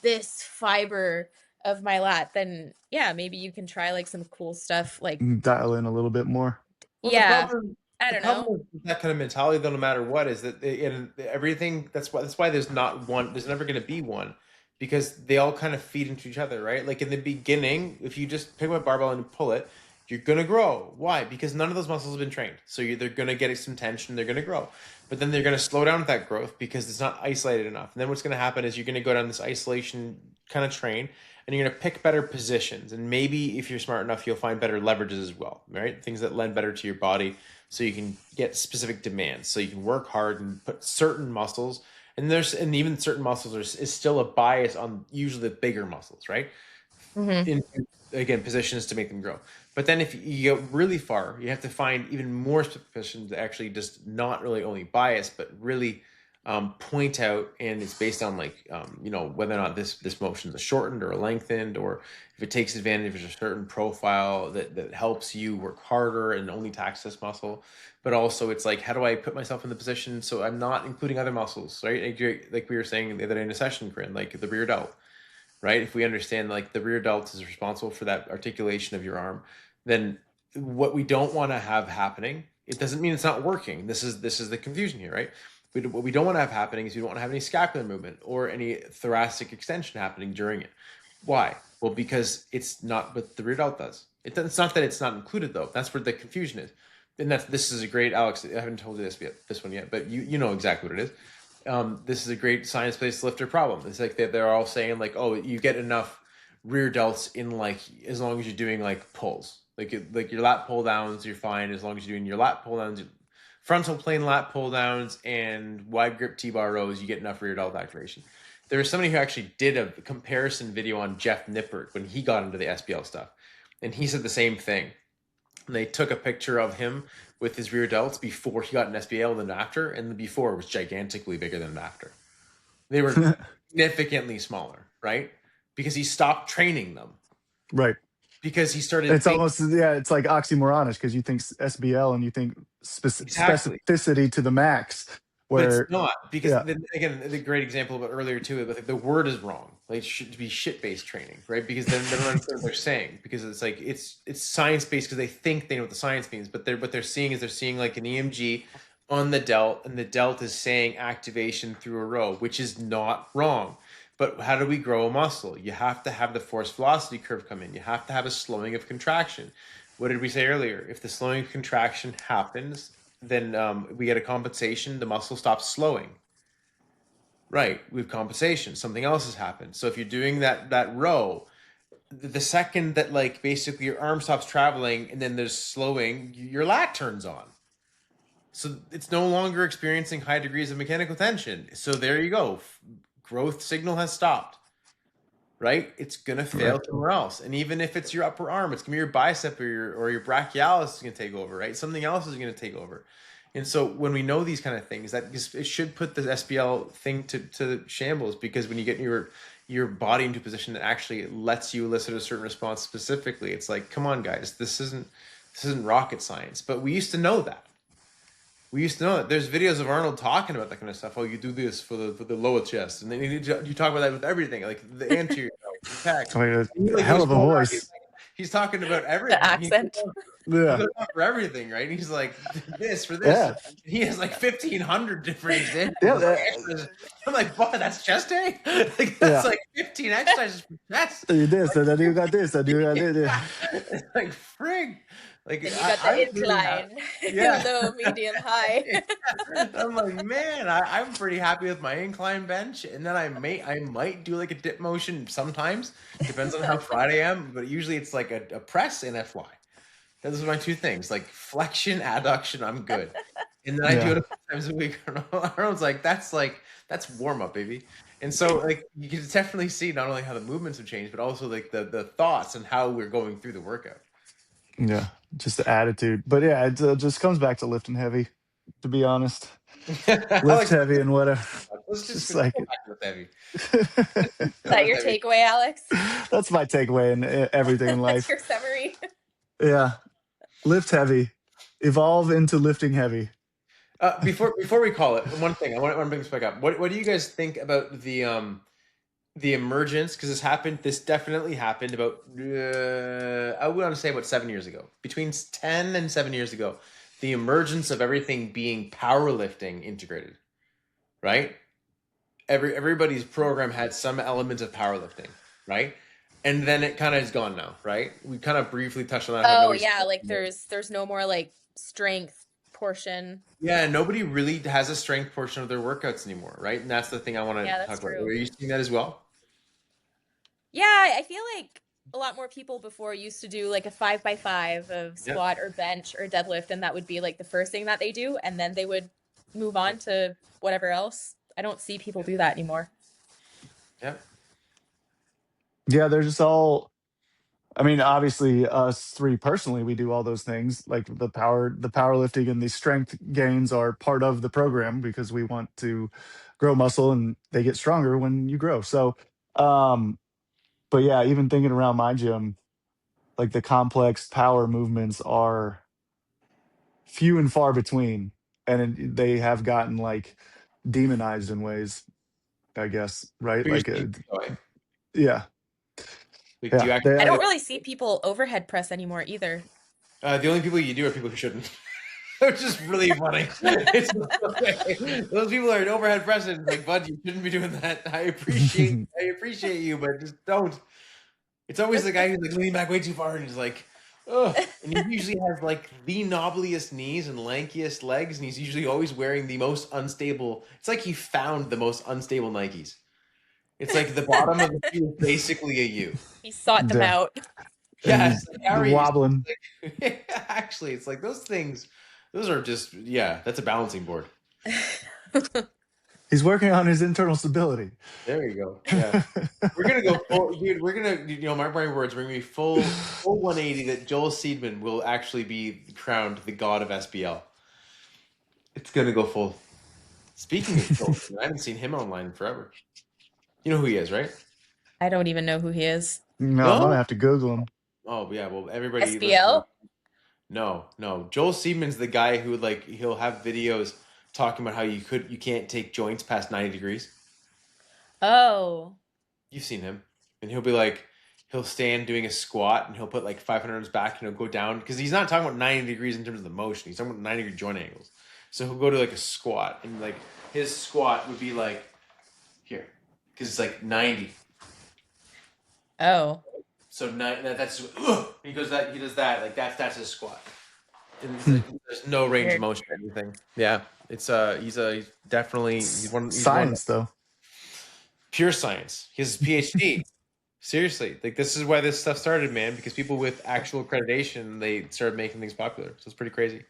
this fiber of my lat. Then yeah, maybe you can try like some cool stuff. Like, Dial in a little bit more. Well, yeah, I the don't know. problem with that kind of mentality, though, no matter what, is that in everything. That's why there's not one. There's never going to be one, because they all kind of feed into each other, right? Like in the beginning, if you just pick up a barbell and pull it, you're going to grow. Why? Because none of those muscles have been trained, so they're going to get some tension. They're going to grow, but then they're going to slow down with that growth because it's not isolated enough. And then what's going to happen is you're going to go down this isolation kind of train, and you're going to pick better positions. And maybe if you're smart enough, you'll find better leverages as well, right? Things that lend better to your body so you can get specific demands. So you can work hard and put certain muscles. And even certain muscles is still a bias on usually the bigger muscles, right? In again, positions to make them grow. But then if you go really far, you have to find even more specific positions that actually just not really only bias, but really point out, and it's based on like whether or not this motion is shortened or lengthened, or if it takes advantage of a certain profile that helps you work harder and only tax this muscle. But also it's like, how do I put myself in the position so I'm not including other muscles, right? Like we were saying the other day in a session, Corinne, like the rear delt, right? If we understand like the rear delt is responsible for that articulation of your arm, then what we don't want to have happening, it doesn't mean it's not working. This is the confusion here, right? What we don't want to have happening is we don't want to have any scapular movement or any thoracic extension happening during it. Why? Well, because it's not what the rear delt does. It's not that it's not included though. That's where the confusion is. And this is a great, Alex, I haven't told you this one yet, but you know exactly what it is. This is a great science-based lifter problem. It's like they're all saying like, oh, you get enough rear delts in like as long as you're doing like pulls. Like your lat pull downs, you're fine. As long as you're doing your lat pull downs, frontal plane lat pull downs and wide grip T-bar rows, you get enough rear delt activation. There was somebody who actually did a comparison video on Jeff Nippert when he got into the SBL stuff, and he said the same thing. And they took a picture of him with his rear delts before he got an SBL and after, and the before was gigantically bigger than the after. They were significantly smaller, right? Because he stopped training them. Right. Because he started. It's almost, yeah, it's like oxymoronish because you think SBL and you think specificity to the max. Where but it's not, because again, the great example about earlier too, but the word is wrong. Like, it should be shit-based training, right? Because then they don't understand what they're saying, because it's like it's science-based because they think they know what the science means, but what they're seeing like an EMG on the delt, and the delt is saying activation through a row, which is not wrong. But how do we grow a muscle? You have to have the force velocity curve come in. You have to have a slowing of contraction. What did we say earlier? If the slowing of contraction happens, then we get a compensation. The muscle stops slowing. Right, we have compensation. Something else has happened. So if you're doing that row, the second that like basically your arm stops traveling and then there's slowing, your lat turns on. So it's no longer experiencing high degrees of mechanical tension. So there you go. Growth signal has stopped. Right? It's gonna fail somewhere else. And even if it's your upper arm, it's gonna be your bicep or your brachialis is gonna take over, right? Something else is gonna take over. And so when we know these kind of things, that it should put the SBL thing to shambles, because when you get your body into a position that actually lets you elicit a certain response specifically, it's like, come on, guys, this isn't rocket science. But we used to know that. We used to know that. There's videos of Arnold talking about that kind of stuff. Oh, you do this for the lower chest, and then you talk about that with everything, like the anterior, like, hell of a voice. He's talking about everything. The accent. Yeah, for everything, right? He's like, this for this. Yeah. He has like 1,500 different examples. Yeah, I'm like, boy, that's chest day. Like, that's like 15 exercises for chest. You this, and then you got this, and you got this. It's like, frig. Like, then you got the incline, low, medium, high. I'm like, man, I'm pretty happy with my incline bench, and then I might do like a dip motion sometimes. Depends on how fried I am, but usually it's like a press and a fly. Those are my two things, like flexion, adduction. I'm good, and then I do it a couple times a week. Arnold's like, that's warm up, baby. And so like you can definitely see not only how the movements have changed, but also like the thoughts and how we're going through the workout. Yeah, just the attitude. But yeah, it just comes back to lifting heavy, to be honest. Lift heavy and whatever. Let's just like lift heavy. Is that your takeaway, Alex? That's my takeaway in everything in life. That's your summary. Yeah, lift heavy, evolve into lifting heavy. Before we call it, one thing I want to bring this back up. What do you guys think about the emergence? Because this definitely happened about I would want to say about 7 years ago, between 10 and 7 years ago, the emergence of everything being powerlifting integrated, right? Everybody's program had some element of powerlifting, right? And then it kind of is gone now, right? We kind of briefly touched on that. Oh yeah, like there's no more like strength portion. Yeah, nobody really has a strength portion of their workouts anymore, right? And that's the thing I want to talk about. Are you seeing that as well? Yeah, I feel like a lot more people before used to do like a 5x5 of squat or bench or deadlift, and that would be like the first thing that they do, and then they would move on to whatever else. I don't see people do that anymore. Yeah. Yeah, they're just all, I mean, obviously us three personally, we do all those things. Like the powerlifting and the strength gains are part of the program because we want to grow muscle and they get stronger when you grow. So, but yeah, even thinking around my gym, like the complex power movements are few and far between, and they have gotten like demonized in ways, I guess, right? Like, yeah. I don't really see people overhead press anymore either. The only people you do are people who shouldn't. Which is really funny. Those people are overhead pressing. Like, bud, you shouldn't be doing that. I appreciate you, but just don't. It's always the guy who's like leaning back way too far and he's like, oh. And he usually has like the knobbliest knees and lankiest legs, and he's usually always wearing the most unstable. It's like he found the most unstable Nikes. It's like the bottom of the shoe is basically a U. He sought them out. Yeah, wobbling. Like, actually, it's like those things. Those are just, yeah, that's a balancing board. He's working on his internal stability. There you go. Yeah. We're gonna go full, dude. We're gonna, mark my words. We're gonna be full 180. That Joel Seedman will actually be crowned the god of SBL. It's gonna go full. Speaking of Joel, I haven't seen him online in forever. You know who he is, right? I don't even know who he is. No, I'm No. gonna have to Google him. Oh yeah. Well, everybody listening. SBL? No. Joel Seedman's the guy who he'll have videos talking about how you can't take joints past 90 degrees. Oh. You've seen him, and he'll stand doing a squat, and he'll put like 500 on his back, and he'll go down because he's not talking about 90 degrees in terms of the motion. He's talking about 90-degree joint angles. So he'll go to like a squat, and like his squat would be like here, because it's like 90. Oh. So that's he does that like that's his squat. And there's no range of motion or anything. Yeah, it's he's definitely Science though. Pure science. He has his PhD. Seriously, like this is why this stuff started, man. Because people with actual accreditation, they started making things popular. So it's pretty crazy.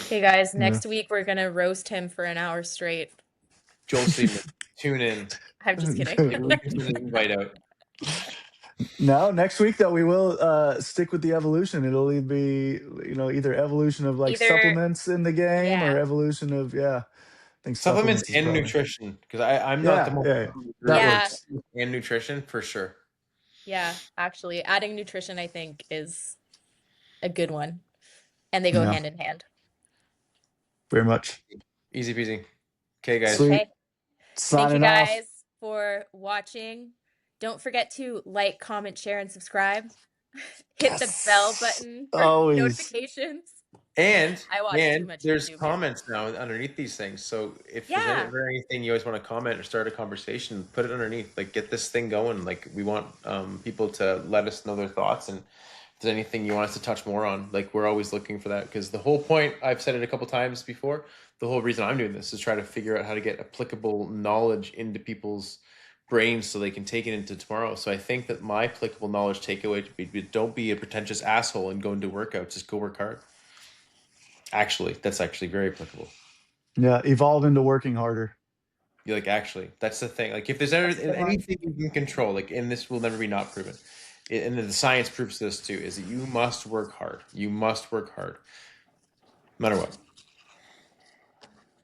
Okay, guys. Next week we're gonna roast him for an hour straight. Joel Seaman, tune in. I'm just kidding. Invite out. No, next week though we will stick with the evolution. It'll either be either evolution of supplements in the game or evolution of I think supplements and probably nutrition, because I'm not the most that works. And nutrition for sure. Yeah, actually, adding nutrition I think is a good one, and they go hand in hand. Very much. Easy peasy. Okay, guys. Sweet. Okay. Thank you Signing guys off. for watching. Don't forget to like, comment, share, and subscribe. Hit the bell button for notifications. And I watch too much there's YouTube, comments now underneath these things. So if there's anything you always want to comment or start a conversation, put it underneath. Like, get this thing going. Like, we want people to let us know their thoughts, and if there's anything you want us to touch more on, like, we're always looking for that. Because the whole point, I've said it a couple times before, the whole reason I'm doing this is try to figure out how to get applicable knowledge into people's brains so they can take it into tomorrow. So I think that my applicable knowledge takeaway would be, don't be a pretentious asshole and go into workouts. Just go work hard. Actually, that's actually very applicable. Yeah, evolve into working harder. You're like, actually, that's the thing. Like, if there's anything you can control, like, and this will never be not proven, and the science proves this too, is that you must work hard. You must work hard, no matter what.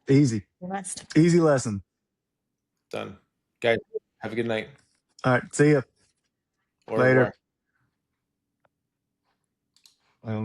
Easy. You must. Easy lesson. Done. Guys, have a good night. All right, see ya. Later. I don't know.